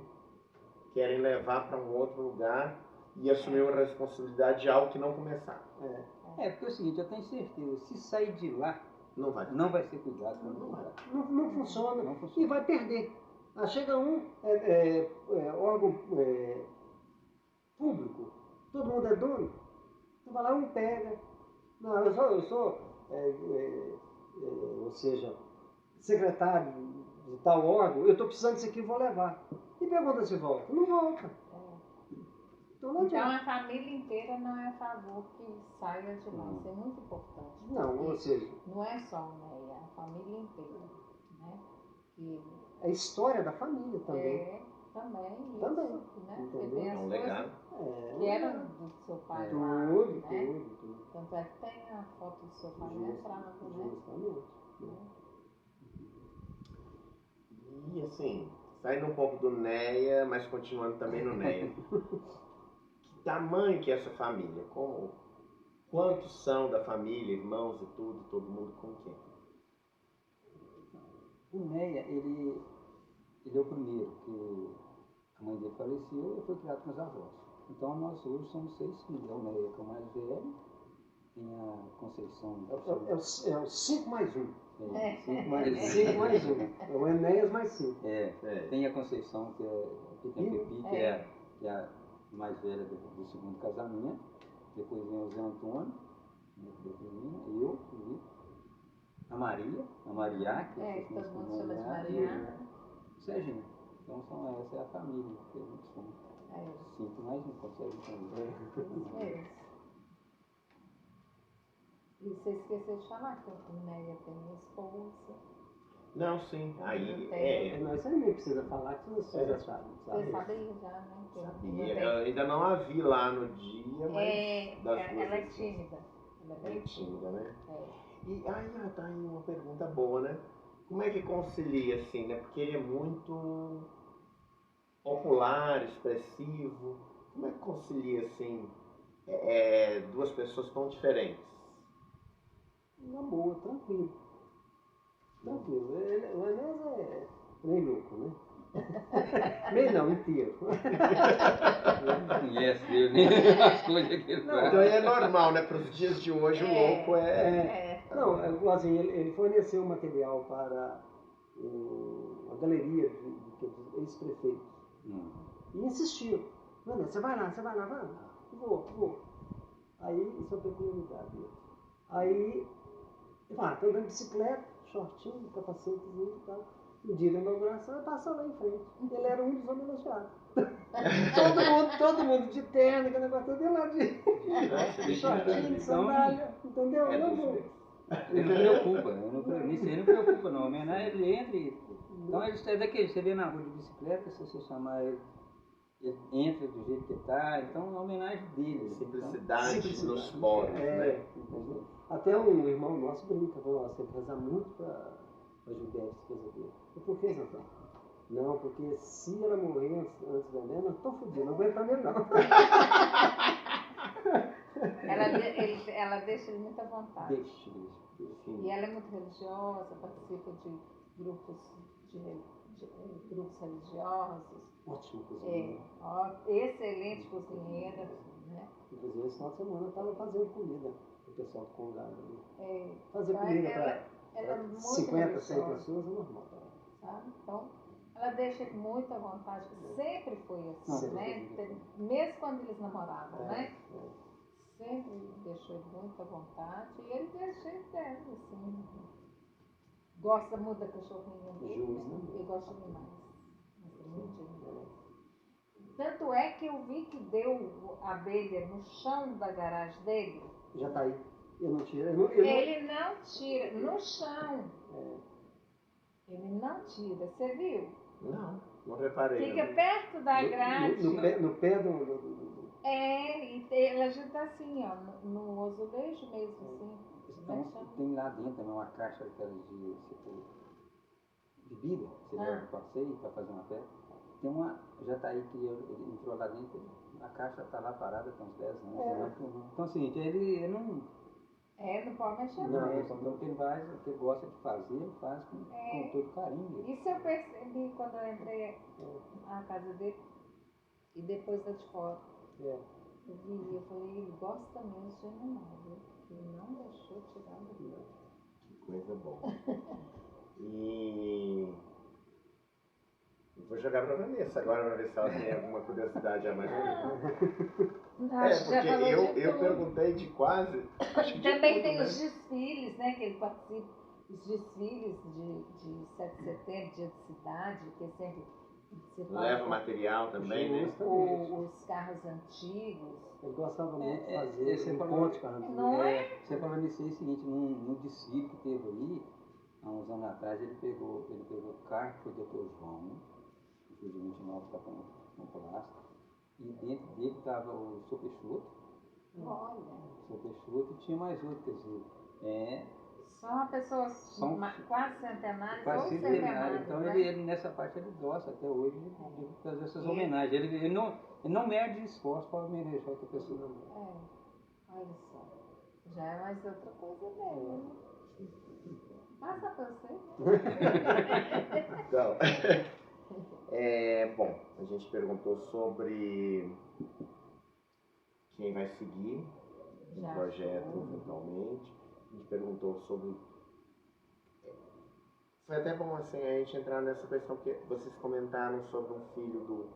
querem levar para um outro lugar e assumir uma responsabilidade de algo que não começaram. Porque é o seguinte, eu tenho certeza, se sair de lá, Não vai. não vai ser cuidado. Não funciona. Não funciona. E vai perder. Chega um órgão público, todo mundo é dono. Você vai lá, um pega. Não, eu sou ou seja, secretário de tal órgão, eu estou precisando disso aqui, vou levar. E pergunta se volta. Não volta. Então não Então adianta. a família inteira não é a favor que saia de lá. Isso é muito importante. Não, ou seja, Não é só o Neia, é a família inteira. Né? Que é a história da família também. também. Isso, Também. Né? Porque Entendeu? tem É as um coisas legado. que eram do seu pai lá. Tudo, Né? tudo. Tanto é que tem a foto do seu pai na entrada, né? Justamente. E assim, saindo um pouco do Neia, mas continuando também no Neia. Que tamanho que é essa família? Quantos são da família, irmãos e tudo, todo mundo com quem? O Neia, ele é o primeiro, que a mãe dele faleceu e foi criado com os avós. Então nós hoje somos 6 filhos. É o Neia que é o mais velho, tem a Conceição. É o 5 mais 1. 5 mais 1. 5 mais 1. É o Enéas mais 5. Tem a Conceição, que tem a Pepi, que é a mais velha do segundo casamento. Depois vem o Zé Antônio, eu, a Maria, que todo mundo chama de Maria. O Serginho. Então essa é a família que a gente somos. 5 mais 1, consegue entender. Isso mesmo. E você esqueceu de falar que o Neia tem esposa. Não, sim. Aí Mas você nem precisa falar que você já sabe. Você sabia já, né? Sabia. Eu ainda não a vi lá no dia, mas ela é tímida. Ela é bem tímida, né? E aí tá aí uma pergunta boa, né? Como é que concilia, assim, né? Porque ele é muito popular, expressivo. Como é que concilia, assim, duas pessoas tão diferentes? Na boa, tranquilo. Tranquilo. O Enéas é meio louco, né? Meio não, inteiro. Não conhece ele, nem as coisas que ele faz. Então é normal, né? Para os dias de hoje o louco Não, assim, ele forneceu material para uma galeria de ex-prefeitos. E insistiu. Mano, você vai lá, vai. Vou. Aí, isso é uma peculiaridade dele. Aí, tô andando de bicicleta, shortinho, capacetezinho e tal. No dia da inauguração, ele passou lá em frente. Ele era um dos homenageados. todo mundo de terno, aquele negócio todo, ele lá de shortinho, de sandália, entendeu? Ele não preocupa, ele não preocupa não. A homenagem, ele entra e... Então ele é daquele, você vê na rua de bicicleta, se você chamar ele entra do jeito que está, então é a homenagem dele. Simplicidade nos poros, né? Entendeu? Até um irmão nosso brinca, falou, você tem que rezar muito para Judéia, esposa dele. E por que, Santana? Não, porque se ela morrer antes da Helena, eu tô fodido, não aguento mesmo não. Ela deixa ele muito à vontade. Deixa. E ela é muito religiosa, participa de grupos religiosos. Ótimo cozinheira. Excelente cozinheira. Né? Inclusive, esse final de semana eu estava fazendo comida para o pessoal do Congado ali. Fazer Então comida ela é para muito 50, 100 religiosa, pessoas é normal. sabe? Então, ela deixa ele muito à vontade. Sempre foi assim, né? Mesmo quando eles namoravam, né? Sempre deixou ele muito à vontade. E ele deixa ele dela, assim. Gosta muito da cachorrinha dele, né? Ele gosta demais. Tanto é que eu vi que deu abelha no chão da garagem dele. Já tá aí. Eu não tiro. Ele não tira. No chão. Ele não tira. Você viu? Não reparei. Fica perto da grade. No pé do... E ela já tá assim, ó, no azulejo mesmo, assim. Então, tem lá dentro também uma caixa daquelas de bebida, você leva para passeio para fazer uma festa. Tem uma, já tá aí que ele entrou lá dentro, a caixa tá lá parada tem uns 10 anos. Então, assim, ele não... não pode mexer não. Então, quem gosta de fazer, ele faz com todo carinho. Isso eu percebi quando eu entrei na casa dele e depois da de fora. Eu falei, ele gosta mesmo de animal, viu? Ele não deixou tirar do vida. Que coisa boa. E vou jogar para a Vanessa agora para ver se ela tem alguma curiosidade a mais. Porque eu perguntei de quase. Acho que também tem os desfiles, né? Que ele participa. Os desfiles de 7 de setembro, dia de cidade, que é sempre. Leva material também, né? Os carros antigos. Eu gostava muito de fazer encontro de carros antigos. Você falando isso aí, é o seguinte, num desfile que teve aí, há uns anos atrás, ele pegou o carro que foi do Dr. João, né? O de 29 está com plástico, e dentro dele estava o Sr. Peixoto. Olha. O Sr. Peixoto e tinha mais outro, quer dizer, são pessoas quase centenárias ou centenárias. Então né? ele nessa parte ele gosta até hoje de fazer essas homenagens. Ele não mede esforço para homenagear outra pessoa. Olha só. Já é mais outra coisa dele, né? Passa para você. Então, bom, a gente perguntou sobre quem vai seguir um Já projeto foi. eventualmente. A gente perguntou sobre. Foi até bom assim a gente entrar nessa questão que vocês comentaram sobre um filho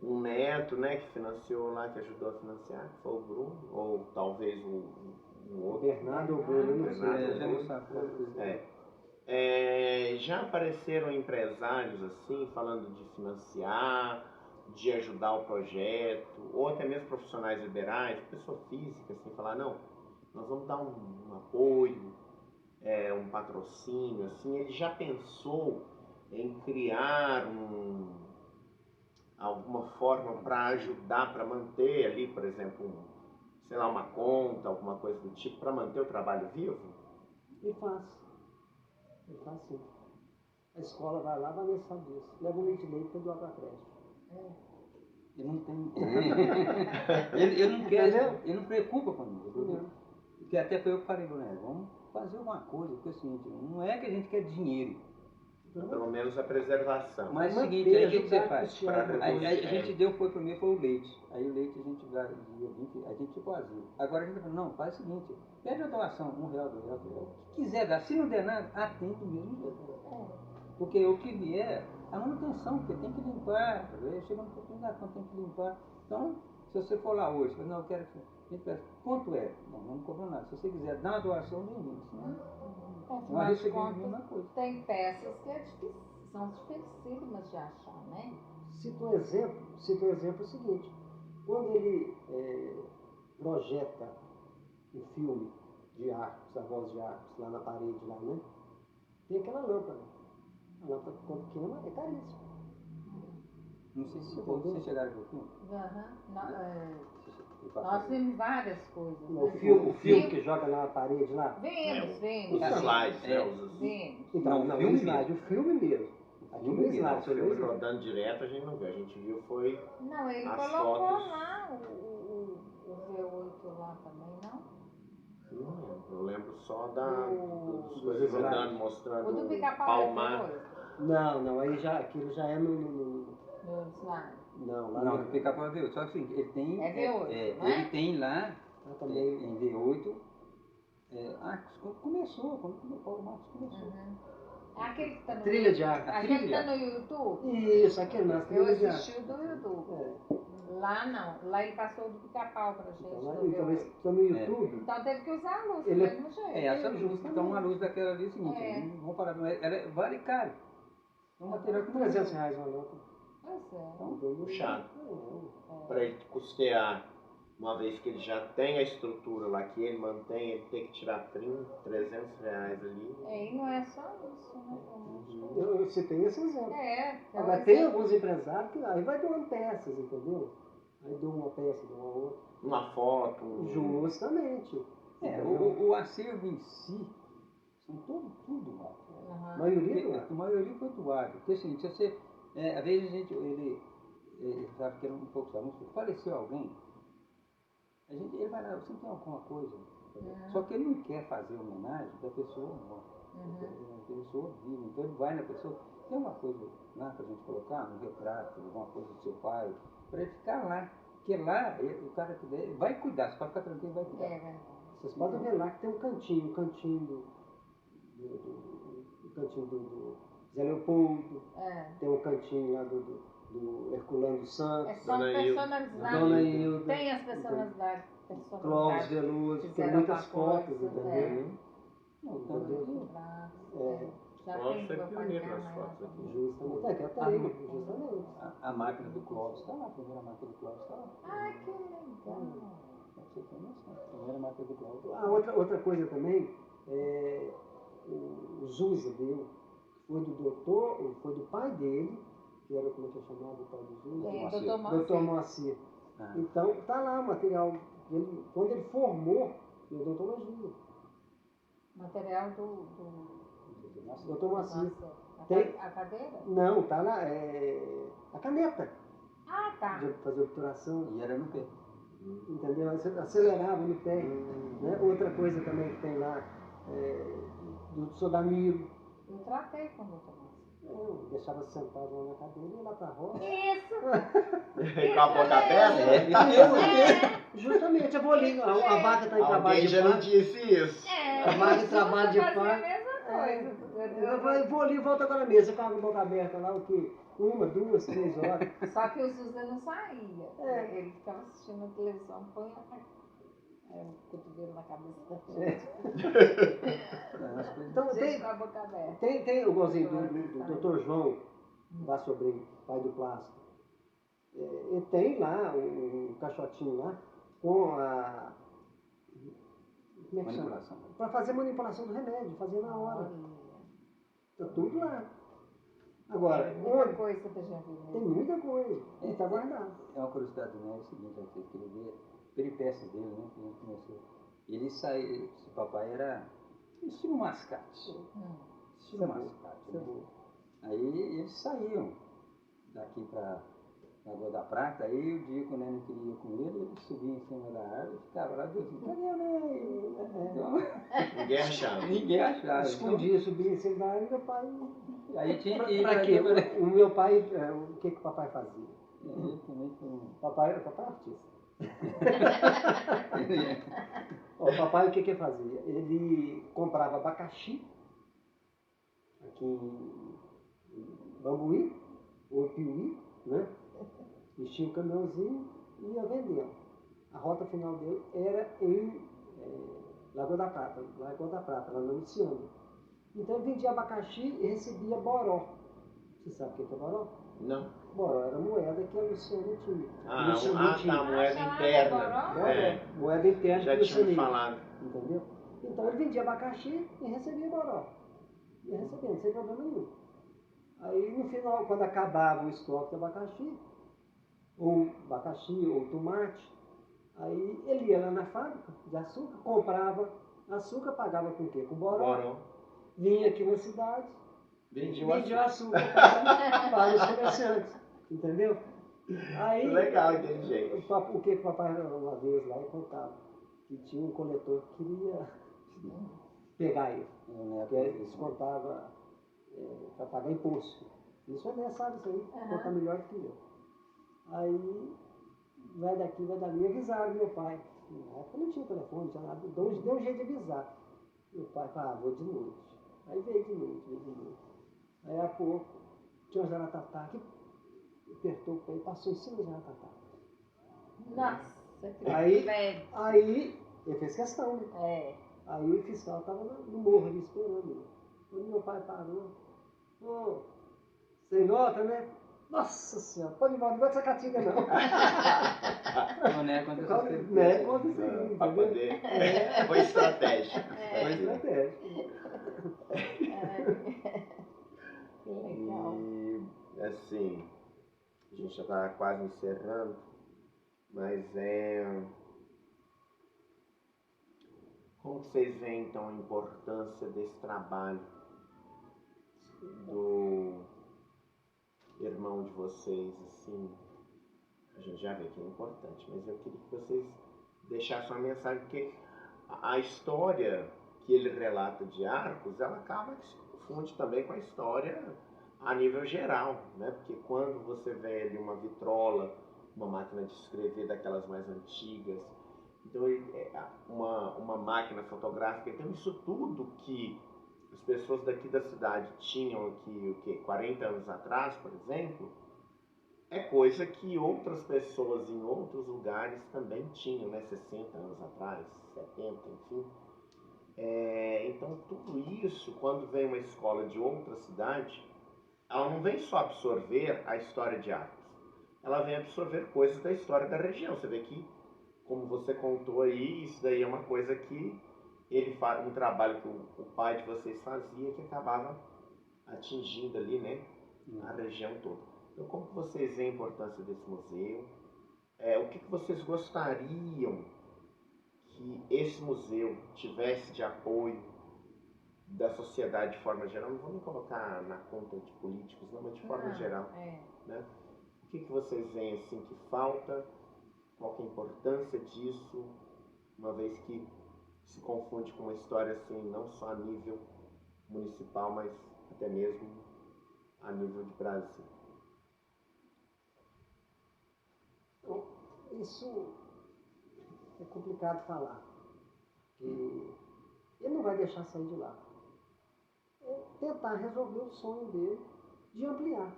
um neto, né, que financiou lá, que ajudou a financiar, que foi o Bruno, ou talvez um outro. Bernardo ou Bruno, eu não sei. Bernardo já ou não Bruno. sabe. Já apareceram empresários assim, falando de financiar, de ajudar o projeto, ou até mesmo profissionais liberais, pessoa física, assim, falar, não, nós vamos dar um apoio, um patrocínio, assim. Ele já pensou em criar alguma forma para ajudar, para manter ali, por exemplo, sei lá, uma conta, alguma coisa do tipo, para manter o trabalho vivo? E faz. Ele faz sim. A escola vai lá, vai sabe disso. Leva um leite de leite para doar para a creche. Ele não tem. ele não quer, Entendeu? ele não preocupa com isso. Porque até foi eu que falei, Bruno, vamos fazer alguma coisa, porque é o seguinte, não é que a gente quer dinheiro. Pelo menos a preservação. Mas é o seguinte, aí o que você faz? A gente deu, foi primeiro, foi o leite. Aí o leite a gente vai, dia 20, a gente ficou vazio. Agora a gente falou, não, faz o seguinte, pede a doação, R$1, R$2, o que quiser dar. Se não der nada, atende do mesmo jeito. Porque o que vier, a manutenção, porque tem que limpar, chega no pouquinho da conta, tem que limpar. Então, se você for lá hoje, não, eu quero que a gente peça, quanto é? Não cobra nada. Se você quiser dar uma doação, bem-vindo. Afinal de contas, tem peças que são dificílimas de achar, né? Cito um exemplo o seguinte, quando ele projeta um filme de Arcos, a voz de Arcos, lá na parede, lá, né? Tem aquela lâmpada. A lâmpada pequena é caríssima. Não sei se vocês chegaram a ver o filme. Nós vimos várias coisas. O filme que joga na parede lá? Vemos. Os slides, Vemos. Então, não, o slide, o filme mesmo. O filme rodando direto a gente não viu. A gente viu foi. Não, ele as colocou fotos. lá o V8 lá também, não? Eu lembro só das coisas rodando, mostrando O do o Pica-Pau palmar. Não, aí já, aquilo já é no slide. Não, lá não, do Pica-Pau é V8. Só que assim, ele tem. É V8, ele tem lá também. em V8. Começou, quando o Paulo Marcos começou. Aquele que tá no Trilha de ar. Aquele que tá no YouTube? Isso, aquele não. Eu assisti o do YouTube. Lá não. Lá ele passou o do Pica-Pau pra gente. Então está no YouTube. Então teve que usar a luz do Ele mesmo jeito. Essa luz. Então uma luz daquela ali é o seguinte, vamos falar, ela vale caro. É um material que R$300 uma lâmpada. Pois é. Então, puxado. Para ele custear, uma vez que ele já tem a estrutura lá que ele mantém, ele tem que tirar R$300 ali. E não é só isso, né? Você tem esse exemplo. Agora tem alguns empresários que aí vai doando peças, entendeu? Aí dou uma peça, dou uma outra. Uma foto. Justamente. O acervo em si, são tudo lá. A maioria doado. A maioria foi doado. Porque assim, se você, às vezes a gente, ele sabe que era um pouco, sabe, faleceu alguém, ele vai lá, você tem alguma coisa? Só que ele não quer fazer homenagem da pessoa morta. Da pessoa viva. Então ele vai na pessoa, tem uma coisa lá pra gente colocar, um retrato, alguma coisa do seu pai, para ele ficar lá. Porque lá, o cara que der, vai cuidar, você pode ficar tranquilo, vai cuidar. Vocês podem ver lá que tem um cantinho do Zé Leopoldo, tem um cantinho lá do Herculano dos Santos. São personalidades. Dona Hilda. Tem as personalidades. Clóvis Veloso, tem muitas fotos, entendeu? Clóvis foi pioneiro nas fotos aqui. Justamente. A máquina do Clóvis está lá, a primeira máquina do Clóvis está lá. Ah, que legal. Você tem noção, a primeira máquina do Clóvis. Outra coisa também, o Zusa deu, foi do doutor, foi do pai dele, que era, como é que é chamado o pai do Zusa? Doutor Moacir. Então, tá lá o material. Quando ele formou, em odontologia. Material do doutor Moacir. A cadeira? Não, tá lá, a caneta. Ah, tá. De fazer obturação. E era no pé. Entendeu? Você acelerava no pé. Né? Outra coisa também que tem lá, do Sodamiro. Eu tratei com o doutor Moacir. Eu deixava sentado lá na cadeira e ia lá pra roça. Isso! Com a boca aberta? Justamente, eu vou ali, a vaca está em trabalho Alguém de já não parto. disse isso. A vaca em trabalho de fazia a parto. mesma coisa. Eu vou ali e volto agora mesmo. Eu ficava com a boca aberta lá, o quê? 1, 2, 3 horas. Só que o José não saía. É. Ele ficava assistindo a televisão, põe o cotovelo na cabeça da gente. Então, Gente com a boca aberta. tem o golzinho do Dr. João, lá sobre pai do plástico. Ele tem lá um caixotinho lá com a. Como é que chama? Manipulação. Para fazer manipulação do remédio, fazer na hora. Tá tudo lá. Agora, Muita coisa que a gente viu. tem muita coisa. E tá guardado. É uma curiosidade do Nery, é o seguinte, eu queria ver peripécias dele, né? Que a gente começou. Ele saiu, esse papai era estilo mascate. Estilo mascate. Né? Aí eles saíam daqui para Lagoa da Prata, aí o dia que o Nery queria ir com ele subia em cima da árvore e ficava lá e dizia, cadê o Nery? Então, Ninguém achava. ninguém achava. Escondia, subia em cima da árvore e meu pai. Aí tinha que ir Pra quê? O meu pai, o que o papai fazia? Ele também foi um... Papai é artista. O papai o que fazia? Ele comprava abacaxi aqui em Bambuí, ou Piuí, né? Enchia o caminhãozinho e ia vendendo. A rota final dele era em Lagoa da Prata, lá no Luciano. Então ele vendia abacaxi e recebia boró. Você sabe o que é boró? Não. Boró era moeda que a Luciana tinha. Ah, Luciano tinha. tá, moeda interna. Moeda interna Já que tinha me Luciano. falado. Entendeu? Então ele vendia abacaxi e recebia boró. Ia recebendo, sem problema nenhum. Aí no final, quando acabava o estoque de abacaxi, ou tomate, aí ele ia lá na fábrica de açúcar, comprava açúcar, pagava com o quê? Com boró. Vinha aqui na cidade, vendia açúcar para os comerciantes, entendeu? Aí, legal, inteligente. O que o papai uma vez lá e contava? Que tinha um coletor que queria pegar ele, porque eles contavam para pagar imposto. Isso é sabe isso aí, contar melhor do que eu. Aí, vai daqui, vai dali, avisaram meu pai. Na época não tinha telefone, não tinha nada, deu um jeito de avisar. Meu pai falou, vou de noite. Aí veio de noite. Aí a pouco, tinha um jaratatá que apertou o pé e passou em cima do jaratatá. Nossa, que aí ele fez questão, né? É. Aí o fiscal estava no morro ali esperando ele. Quando meu pai parou, você nota, né? Nossa senhora, pode ir embora, não vai essa catinga não. Não é quando isso aí, Para poder. Foi estratégia. Foi estratégia. Que legal. E assim, a gente já está quase encerrando, mas como que vocês veem então a importância desse trabalho do irmão de vocês, assim? A gente já vê que é importante, mas eu queria que vocês deixassem uma mensagem, porque a história que ele relata de Arcos, ela acaba que se confunde também com a história a nível geral, né? Porque quando você vê ali uma vitrola, uma máquina de escrever daquelas mais antigas, então uma máquina fotográfica, então isso tudo que as pessoas daqui da cidade tinham aqui, 40 anos atrás, por exemplo, é coisa que outras pessoas em outros lugares também tinham, né? 60 anos atrás, 70, enfim. Então tudo isso, quando vem uma escola de outra cidade, ela não vem só absorver a história de Arcos, ela vem absorver coisas da história da região. Você vê que, como você contou aí, isso daí é uma coisa que ele faz, um trabalho que o pai de vocês fazia, que acabava atingindo ali, né, a região toda. Então, como que vocês veem a importância desse museu? O que vocês gostariam que esse museu tivesse de apoio da sociedade de forma geral? Não vou me colocar na conta de políticos, não, mas de forma geral. Né? O que vocês veem assim que falta? Qual que é a importância disso? Uma vez que se confunde com uma história assim, não só a nível municipal, mas até mesmo a nível de Brasil? Então, isso é complicado falar. Que ele não vai deixar sair de lá. É tentar resolver o sonho dele de ampliar.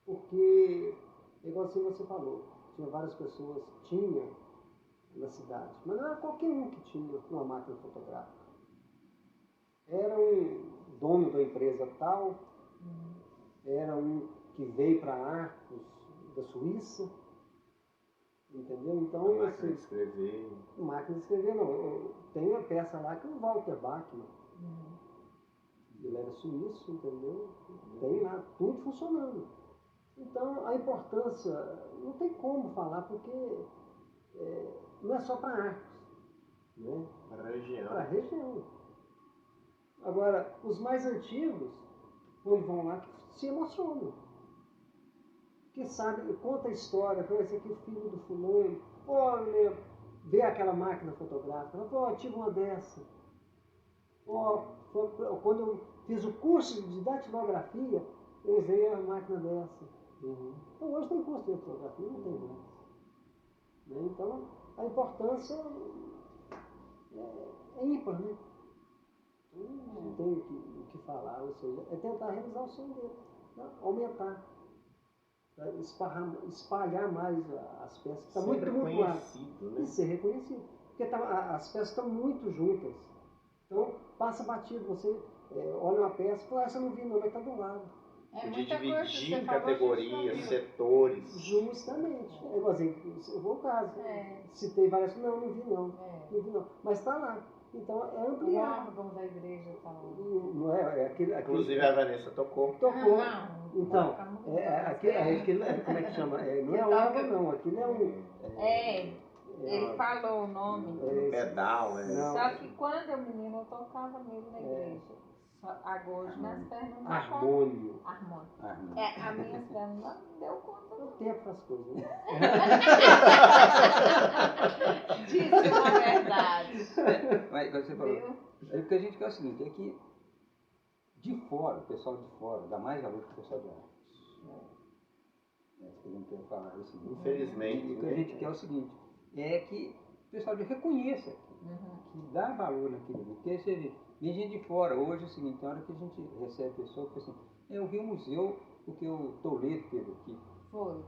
Porque, igual assim você falou, tinha várias pessoas que tinham na cidade, mas não era qualquer um que tinha uma máquina fotográfica. Era um dono da empresa tal, era um que veio para Arcos, da Suíça, entendeu? Então, Máquina de escrever. Máquina de escrever não. Tem uma peça lá que é o Walter Bachmann. Ele era suíço, entendeu? Tem lá tudo funcionando. Então, a importância, não tem como falar, porque não é só para Arcos, né? Para a região. Para a região. Agora, os mais antigos, quando vão lá, se emocionam. Que sabe, conta a história, que esse aqui é o filho do fulano, vê aquela máquina fotográfica, pô, eu tive uma dessa. Quando eu fiz o curso de datilografia, eu usei a máquina dessa. Então hoje tem curso de datilografia, não tem mais. Né? Então a importância é ímpar, né? Não tem o que falar, ou seja, é tentar realizar o sonho dele, né? Aumentar, espalhar mais as peças. Está muito reconhecido, né? E ser reconhecido. Porque as peças estão muito juntas. Então, passa batido, você olha uma peça e fala, essa eu não vi não, mas está do lado. Podia dividir em categorias, setores. Justamente. É igualzinho, eu vou ao caso. Citei várias, não vi não. Não vi não. Mas está lá. Então, é ampliar. O órgão da igreja está lá. Não é aquele... Inclusive a Vanessa tocou. Tocou. Não. Então, como é que chama? Não é órgão não, aquilo é um... Ele falou o nome. Pedal, Só que quando eu menina, eu tocava mesmo na igreja. Agora, minhas pernas não Harmônio. As minhas pernas não deu conta. O tempo faz coisas, né? Disse uma verdade. Mas você falou. O que a gente quer é o seguinte, é que de fora, o pessoal de fora dá mais valor que o pessoal de Arcos. É isso que a gente quer falar. Infelizmente. E o que a gente quer é o seguinte, é que o pessoal reconheça que dá valor naquilo. Porque você vê, vem gente de fora. Hoje é o seguinte, na hora que a gente recebe pessoa que fala assim, eu vi o museu porque o Toledo teve aqui. Foi.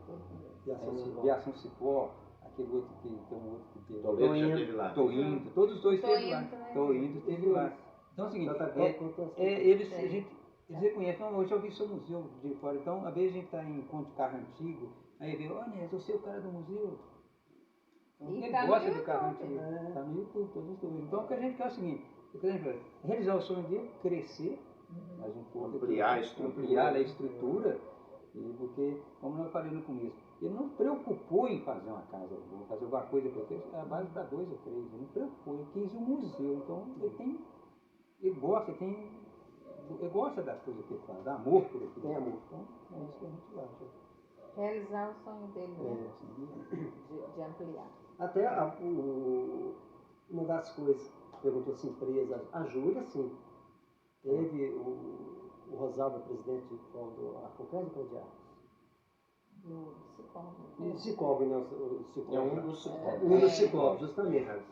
Viação Cipó, aquele outro que tem um outro que teve. Toledo já teve lá. Toindo, todos os dois teve lá. Toindo teve lá. Então é o seguinte, eles reconhecem, eu já vi seu museu de fora. Então, às vezes a gente está em encontro de carro antigo, aí vê, olha, eu sou o cara do museu. Então, ele gosta de carro antigo. Está no YouTube, todos os dois. Então o que a gente quer é o seguinte, realizar o sonho dele, crescer, mais um pouco, ampliar a estrutura, porque, como eu falei no começo, ele não preocupou em fazer uma casa, fazer alguma coisa para ele, era base para 2 ou 3, ele não preocupou, ele quis um museu, então ele gosta das coisas que ele faz, dá amor por aquilo. Tem amor. Então, é isso que a gente acha. Realizar o sonho dele, né? De ampliar. Até uma das coisas, perguntou se empresa ajuda, sim. Teve o Rosalba, presidente do Arcocrésio ou de Arcos? Do Cicobi, né? É um dos Cicobi. Um dos Cicobi, justamente. Aí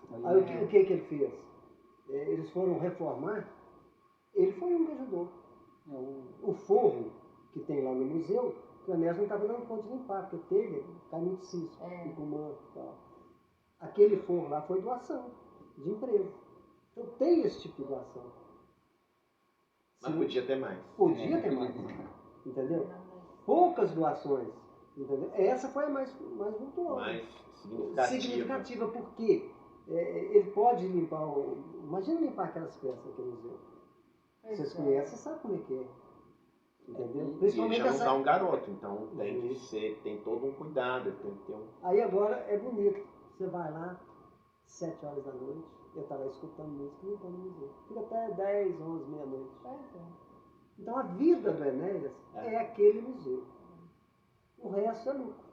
o que ele fez? Eles foram reformar, ele foi um que ajudou. O forro que tem lá no museu, o Anésio não estava dando conta de limpar, porque teve caminho de cisco, comando e tal. Aquele forro lá foi doação de empresa. Então tem esse tipo de doação. Mas podia ter mais. Podia ter mais. Entendeu? Poucas doações. Entendeu? Essa foi a mais vultuosa. Mais significativa porque ele pode limpar. Imagina limpar aquelas peças aqui no museu. Vocês conhecem, sabem como é que é. Entendeu? Principalmente e ele já não tá um garoto, então tem todo um cuidado, tem que ter um... Aí agora é bonito. Você vai lá, 7 horas da noite, eu estava escutando música, limpando o museu. Fica até 10, 11, meia-noite. Então a vida do Enéas é aquele museu. O resto é lucro.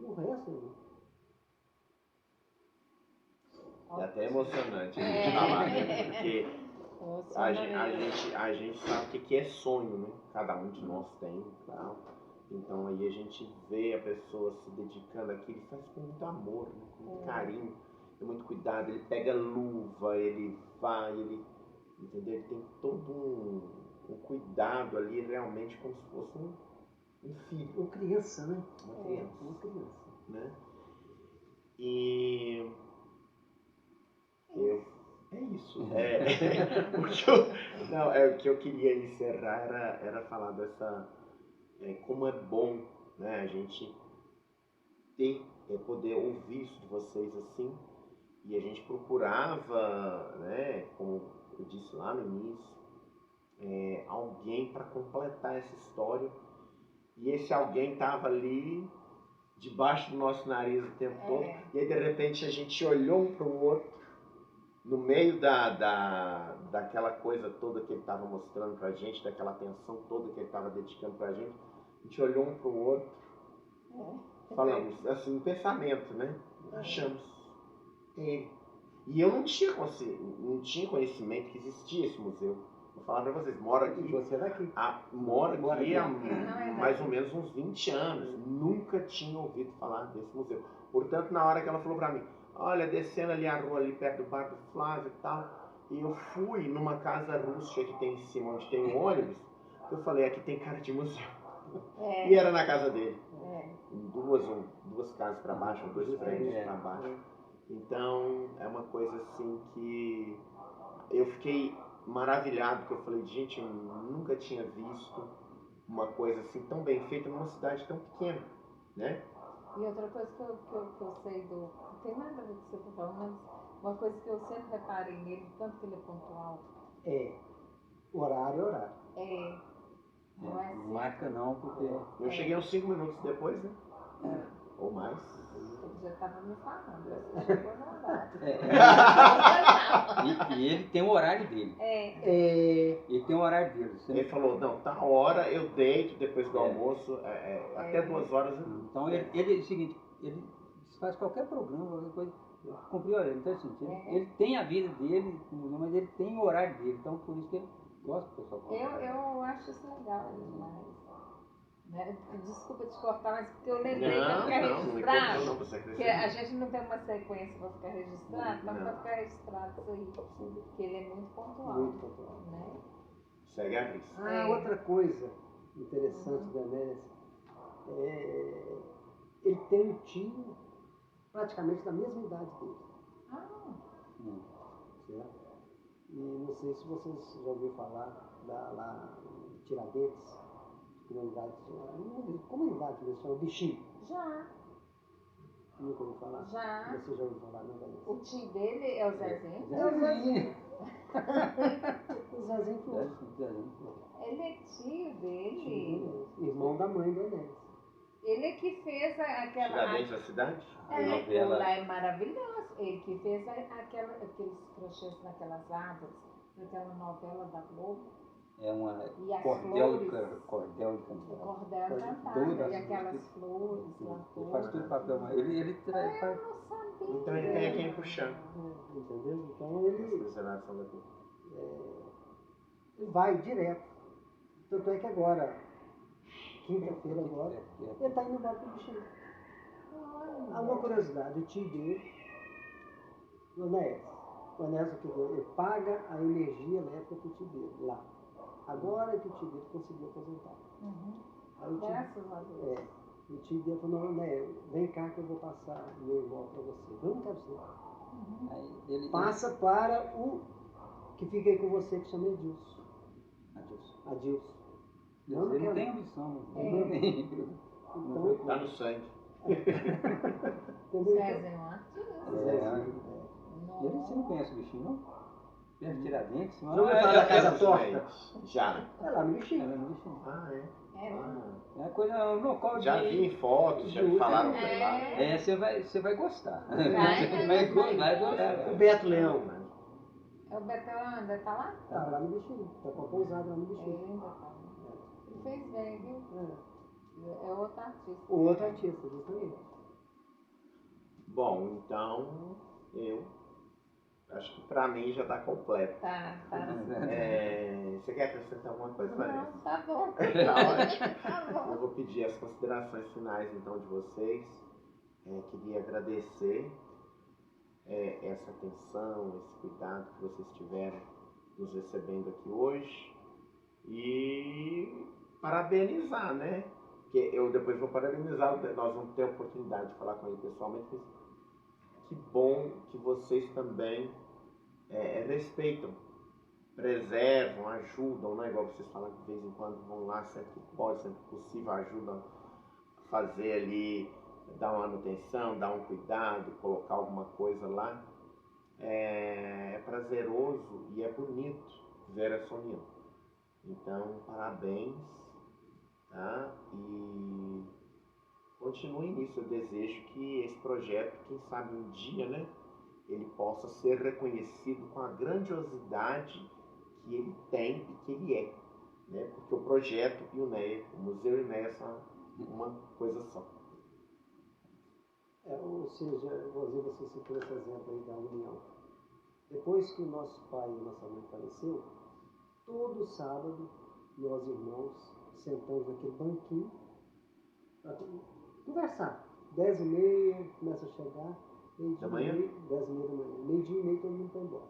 O resto é lucro. É até emocionante a gente falar, né? Porque A gente sabe o que é sonho, né? Cada um de nós tem e tal. Então aí a gente vê a pessoa se dedicando àquilo e faz com muito amor, né? Com muito carinho, com muito cuidado. Ele pega luva, ele vai, entendeu? Ele tem todo um cuidado ali, realmente como se fosse um filho. Uma criança, né? Uma criança. Uma criança. Né? E é isso. O que eu queria encerrar era falar dessa como é bom, né, a gente poder ouvir isso de vocês assim, e a gente procurava, né, como eu disse lá no início, alguém para completar essa história, e esse alguém estava ali debaixo do nosso nariz o tempo todo, e aí de repente a gente olhou um para o outro, no meio daquela coisa toda que ele estava mostrando para a gente, daquela atenção toda que ele estava dedicando para a gente gente olhou um para o outro, falamos assim, em pensamento, né? Achamos ele. E eu não tinha conhecimento que existia esse museu. Vou falar para vocês, moro aqui. Você é daqui. Moro aqui há mais ou menos uns 20 anos. Nunca tinha ouvido falar desse museu. Portanto, na hora que ela falou para mim, olha, descendo ali a rua, ali perto do bar do Flávio e tal, e eu fui numa casa rústica que tem em cima, onde tem um ônibus, eu falei, aqui tem cara de museu. E era na casa dele. Duas casas para baixo, dois prédios para baixo. Então, é uma coisa assim que eu fiquei maravilhado, porque eu falei, gente, eu nunca tinha visto uma coisa assim tão bem feita numa cidade tão pequena, né? E outra coisa que eu sei não tem nada a ver com o que você está falando, mas uma coisa que eu sempre reparei nele, tanto que ele é pontual. Horário. Não é não marca não, porque... Eu cheguei uns 5 minutos depois, né? Ou mais. Ele já estava me falando, você chegou no horário. E ele tem o horário dele. Ele tem o horário dele. Ele falou, não, tá a hora, eu deito depois do almoço, até 2 horas. Então ele é o seguinte, ele faz qualquer programa, qualquer coisa, cumpriu ele. Então assim, ele tem a vida dele, mas ele tem o horário dele, então por isso que ele gosta do pessoal. Eu acho isso legal demais. Né? Desculpa te cortar, mas porque eu lembrei para ficar registrado. Porque a gente não tem uma sequência para ficar registrado, mas para ficar registrado isso aí. Porque ele é muito pontual. Muito pontual. Né? Segue a risca. Outra coisa interessante do Enéas, ele tem um tio praticamente da mesma idade dele. Certo? E não sei se vocês já ouviram falar lá em Tiradentes, comunidade mesmo, chama Bichinho. Já. Nunca ouviu falar? Já. Você já ouviu falar, não, Vanessa? O tio dele é o Zezinho? É o Zezinho. O Zezinho que ele é tio dele. Irmão da mãe do Enéas. Ele é que fez aquela... Tiradentes da cidade? novela. Lá é maravilhoso. Ele que fez aqueles crochês naquelas árvores, naquela novela da Globo. É uma E as cordel de flores, cordel de o cantar. cordel cantado, e aquelas flores lá Ele faz tudo papel, mas ele faz. Eu não sabia. Então ele tem quem puxar. Entendeu? Então ele Consideração daqui. vai direto. Tanto é que agora, quinta-feira agora, ele está indo embora para o Bichinho. Há uma curiosidade, o tio dele, o Enéas ele paga a energia elétrica para o tio dele lá. Agora que o tio dele conseguiu aposentar. Aí Graças a Deus. O tio dele falou, Enéas, vem cá que eu vou passar meu irmão para você. Eu não quero ser. Ele Passa para o que fica aí com você, que chama Edilson. Adilson. Ele não tem ambição. Então, Tá no sangue. entendeu? Zezinho, Você não conhece o Bichinho, não? Perto de Tiradentes? Já ouviu falar da Casa Torta? Já. É lá no Bichinho. Ela no Bichinho. É. É coisa no local de... Já vi em fotos, já me falaram pra ir lá. Você vai gostar. Vai gostar. O Beto Leão. É o Betão ainda tá lá? Tá lá no Bichinho. Tá com a pousada lá no Ele Bichinho. ainda tá. Ele fez bem, viu? É outro artista. O outro artista, justamente. Bom, então eu Acho que pra mim já tá completo. Tá. Você quer acrescentar alguma coisa, Vanessa? Não, tá bom. Tá ótimo. Tá bom. Eu vou pedir as considerações finais, então, de vocês. Queria agradecer essa atenção, esse cuidado que vocês tiveram nos recebendo aqui hoje. E parabenizar, né? Que eu depois vou parabenizar, nós vamos ter a oportunidade de falar com ele pessoalmente. Mas que bom que vocês também respeitam, preservam, ajudam, né? Igual vocês falam que de vez em quando vão lá, sempre que pode, sempre que possível, ajudam a fazer ali, dar uma manutenção, dar um cuidado, colocar alguma coisa lá. É prazeroso e é bonito ver essa união. Então, parabéns, tá? E continuem nisso. Eu desejo que esse projeto, quem sabe um dia, né, ele possa ser reconhecido com a grandiosidade que ele tem e que ele é, né? Porque o projeto e o NEA, o Museu e o NEA são uma coisa só. Ou seja, igualzinho você citou esse exemplo aí da união. Depois que o nosso pai e a nossa mãe faleceu, todo sábado nós irmãos sentamos naquele banquinho para conversar. 10h30 começa a chegar, meio-dia Da manhã? 10h30 da manhã, meio-dia e meio todo mundo vai embora.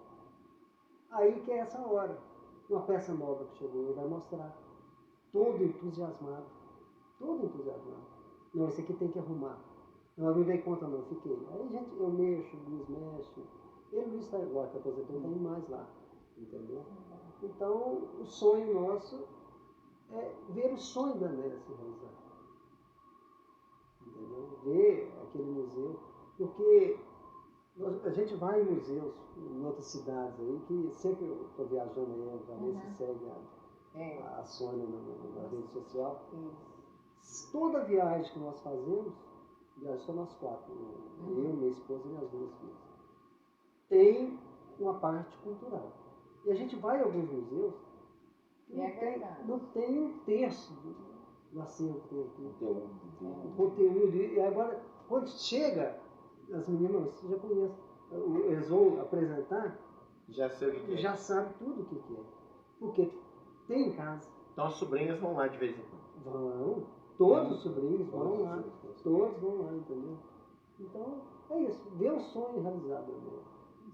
Aí que é essa hora, uma peça nova que chegou, ele vai mostrar. Todo entusiasmado. Não, esse aqui tem que arrumar. Não, eu não dei conta não, fiquei. Aí gente, eu mexo, o Luiz mexe. Ele, Luiz está agora, que aposentou, está indo mais lá. Entendeu? Então, o sonho nosso é ver o sonho da Néia se realizar. Entendeu? Ver aquele museu. Porque a gente vai em museus, em outras cidades aí, que sempre eu estou viajando aí, a Vanessa segue a Sônia na rede social. Toda viagem que nós fazemos, viagem só nós 4, eu, minha esposa e minhas 2 filhas, tem uma parte cultural. E a gente vai a alguns museus que não tem um terço do acervo que tem aqui. Conteúdo. E agora, quando chega, as meninas, você já conhece, eles vão apresentar, já sabe tudo o que é. Porque tem em casa. Então as sobrinhas vão lá de vez em quando. Vão, todos os sobrinhos vão lá. Todos vão lá, entendeu? Então, é isso, ver o sonho realizado.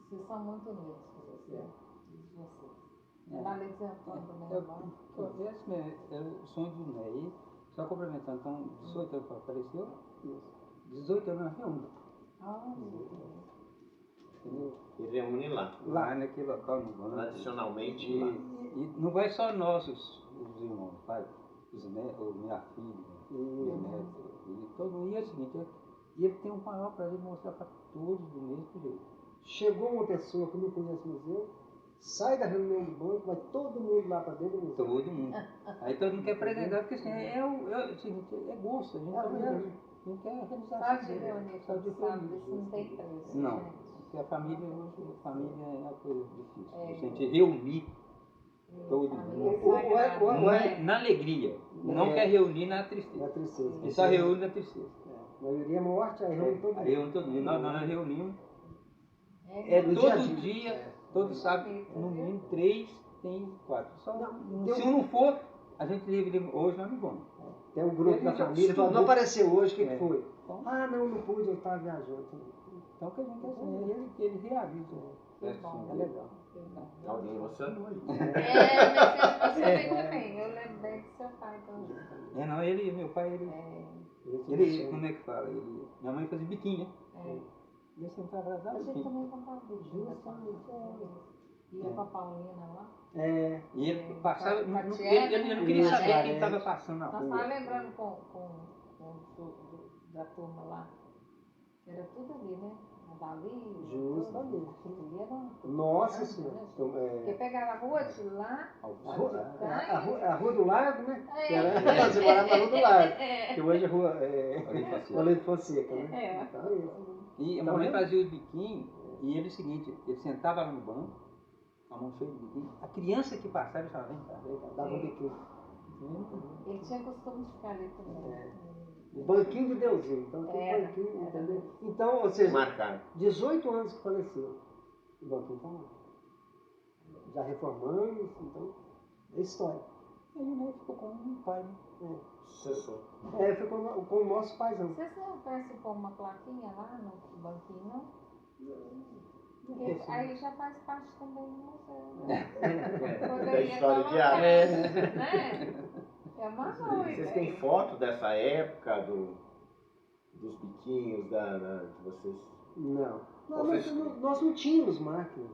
Vocês são muito unidos com vocês. Valeu, Antônio, também. É o sonho do Ney, só complementando, então, 18 anos apareceu, 18 anos na reúne. Entendeu? E reúne lá. Lá naquele local, no banco. Tradicionalmente lá. E não vai só nós, os irmãos, pai, minha filha, meus netos, e todo mundo. E é o seguinte, ele tem um maior prazer de mostrar para todos do mesmo jeito. Chegou uma pessoa que não conhece o museu, sai da reunião do banco, vai todo mundo lá para dentro do museu. Todo mundo. Aí todo mundo quer apresentar, porque assim, é gosto, a gente não quer realizar. Só de reunir, isso não tem preço. Não, porque a família hoje, é uma coisa difícil. A gente reunir todo mundo na alegria, não quer reunir na tristeza. Na tristeza. E só reúne na tristeza. A maioria é morte, aí reúne todo mundo. Aí reúne todo mundo. Nós reunimos todo dia, todo sábado, no mínimo 3, tem 4. Se um não for, a gente livre hoje, nós não vamos. Tem um grupo da família, fala, não apareceu hoje, o que foi? Então, não pude, eu estava viajando. Então o que a gente quer assim, ele reavisa. É legal. Alguém emocionou aí. Mas você também, eu lembrei do seu pai também. Meu pai, ele como é que fala? Minha mãe fazia biquinho, né? E eu sempre abraçava A gente biquinho. também comprava biquinho. Ia com a Paulina lá. E ele passava, ele não queria saber quem estava passando na rua. Nós estávamos lembrando da turma lá, que era tudo ali, né? Dali, justo ali. Ali Nossa Senhora. Porque pegava a rua de lá, a rua do Largo, né? Você morava na Rua do Largo. Que hoje é rua Olímpio Fonseca, né? E a mamãe fazia os biquinhos, e ele é o seguinte, ele sentava lá no banco, com a mão cheia de biquinho, a criança que passava, ele falava, vem cá, dava um biquinho. Ele tinha costume de ficar ali também. O banquinho de Deusinho, então tem banquinho, entendeu? Então, ou seja, 18 anos que faleceu. O banquinho tá lá. Já reformamos, então é história. Aí o Neto ficou com um pai, né? Sucessor. Ficou com o nosso paizão. Vocês não pensam em pôr uma plaquinha lá no banquinho, não? Porque aí já faz parte também do museu, né? Da história de arte. Né? É uma boa Vocês ideia. têm foto dessa época dos biquinhos que vocês... Não. Vocês- Nós não tínhamos máquina.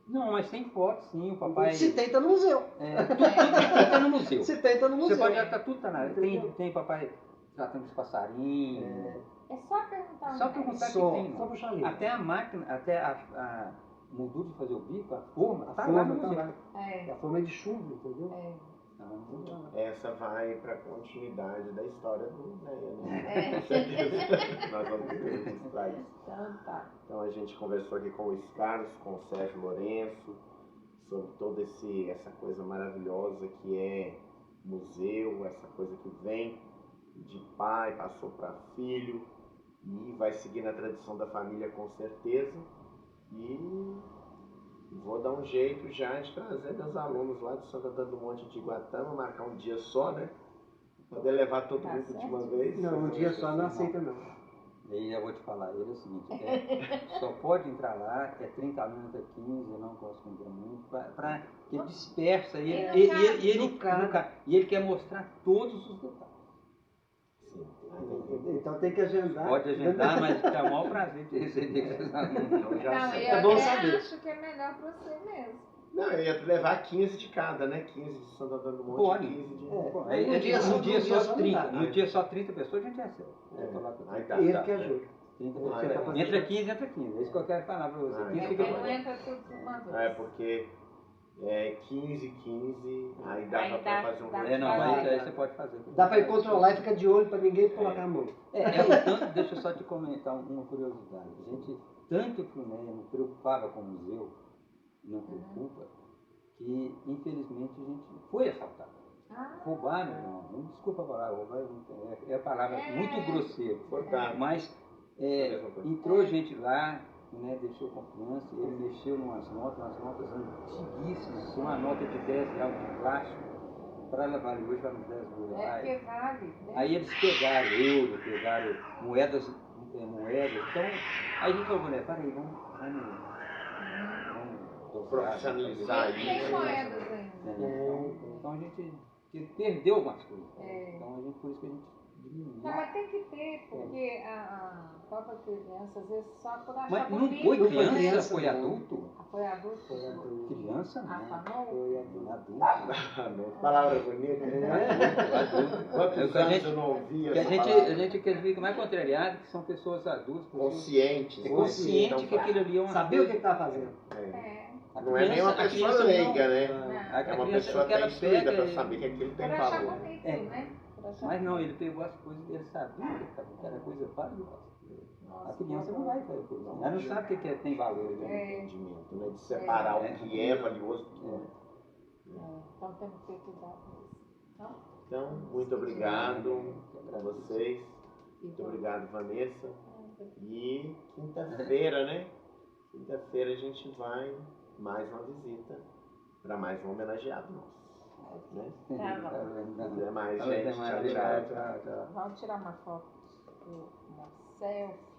Não, mas tem foto, sim, o papai... Se tem, tá no museu. Tudo tá no museu. Se tem, tá no museu. Você pode estar tudo, tá na área. Tem papai tratando os passarinhos. É só perguntar. Só onde perguntar que Só tem. puxar ali. Até a máquina, até a moldura de fazer o bico, a forma, A tá forma lá no tá museu. lá. É, A forma é de chumbo, entendeu? é. Tá lá no museu. Essa vai para a continuidade da história do Neia, né? É. Com certeza. Nós vamos registrar isso. Então tá. Então a gente conversou aqui com o Luiz Carlos, com o Sérgio Lourenço, sobre toda essa coisa maravilhosa que é museu, essa coisa que vem de pai, passou para filho e vai seguir na tradição da família com certeza. E vou dar um jeito já de trazer meus alunos lá de Santo Antônio do Monte de Iguatama, marcar um dia só, né? Poder levar todo Tá mundo de uma certo. vez. Não, um dia só não aceita não. E eu vou te falar, ele é o seguinte, só pode entrar lá, é 30 alunos, é 15, eu não posso comprar muito, para que ele dispersa e ele quer mostrar todos os detalhes. Sim. Então tem que agendar. Pode agendar, mas é o maior prazer de receber esses alunos. Então já Não, sei. eu É bom até saber. acho que é melhor pra você mesmo. Não, eu ia levar 15 de cada, né? 15 de Santo Antônio do Monte Pode. e 15 de... Pô, No dia só- no dia no dia só só 30, não dá. no dia só 30 pessoas a gente recebe. Aí tá, Ele tá. que ajuda. 30 Ele pessoas. tá fazendo- Entra 15, entra 15. É isso que eu quero falar pra você. Ah, 15 É fica porque bom. não entra tudo de uma vez. É, porque 15, 15, aí dava Aí pra dá- fazer um dá- monte É, não, de mas coisa. aí você pode fazer. Dá pra ir controlar e ficar de olho pra ninguém colocar a mão. O tanto, deixa eu só te comentar uma curiosidade. A gente, tanto que o Neia não preocupava com o museu, não preocupa, que infelizmente a gente foi assaltado. Ah, Roubaram, não, desculpa a palavra, roubaram, é a palavra muito grosseira. Cortado. Mas É a mesma coisa. entrou gente lá, né, deixou confiança, ele mexeu umas notas antiguíssimas, uma nota de 10 reais de plástico, para ela vale hoje, vale uns 10 mil é reais. porque vale. Né? Aí eles pegaram euro, pegaram moedas, então aí a gente falou, né, peraí, vamos Profissionalizar E tem isso. moedas ainda. Então a gente perdeu algumas coisas. É. Então a gente, por isso que a gente diminuiu. Não, mas tem que ter, porque a própria criança, às vezes, só por achar Mas não bonito. foi Não foi criança, criança, foi não. adulto? Foi adulto? Criança não. Afanou? Foi adulto. Adulto. Palavra bonita. Quantos É o que a anos gente- eu não ouvi Que essa a palavra? gente quer fica mais contrariado, que são pessoas adultas, pessoas Conscientes. conscientes Então, que aquilo ali é uma Sabia o coisa. que tá fazendo. É. A Não é nem uma criança- a pessoa criança leiga, não- né? Não. É uma criança, pessoa o que ela até instruída pega para é- saber que aquilo tem Por achar valor. bonito, É. né? Por achar Mas não, bonito. ele pegou as coisas, ele sabia que era coisa valiosa. Nossa, A criança não vai fazer coisa. Não. Ela não sabe o que tem valor. Né? É. Entendimento, né? De separar É. o que é valioso do que não é. Então temos que ter cuidado com isso. Então, Então, muito obrigado a vocês. Muito obrigado, Vanessa. E quinta-feira, né? Quinta-feira a gente vai mais uma visita para mais um homenageado nosso. Né? Tá bom. Até mais, Até gente. mais, Tchau, obrigado. tchau. Tchau, tchau. Vamos tirar uma foto do uma selfie.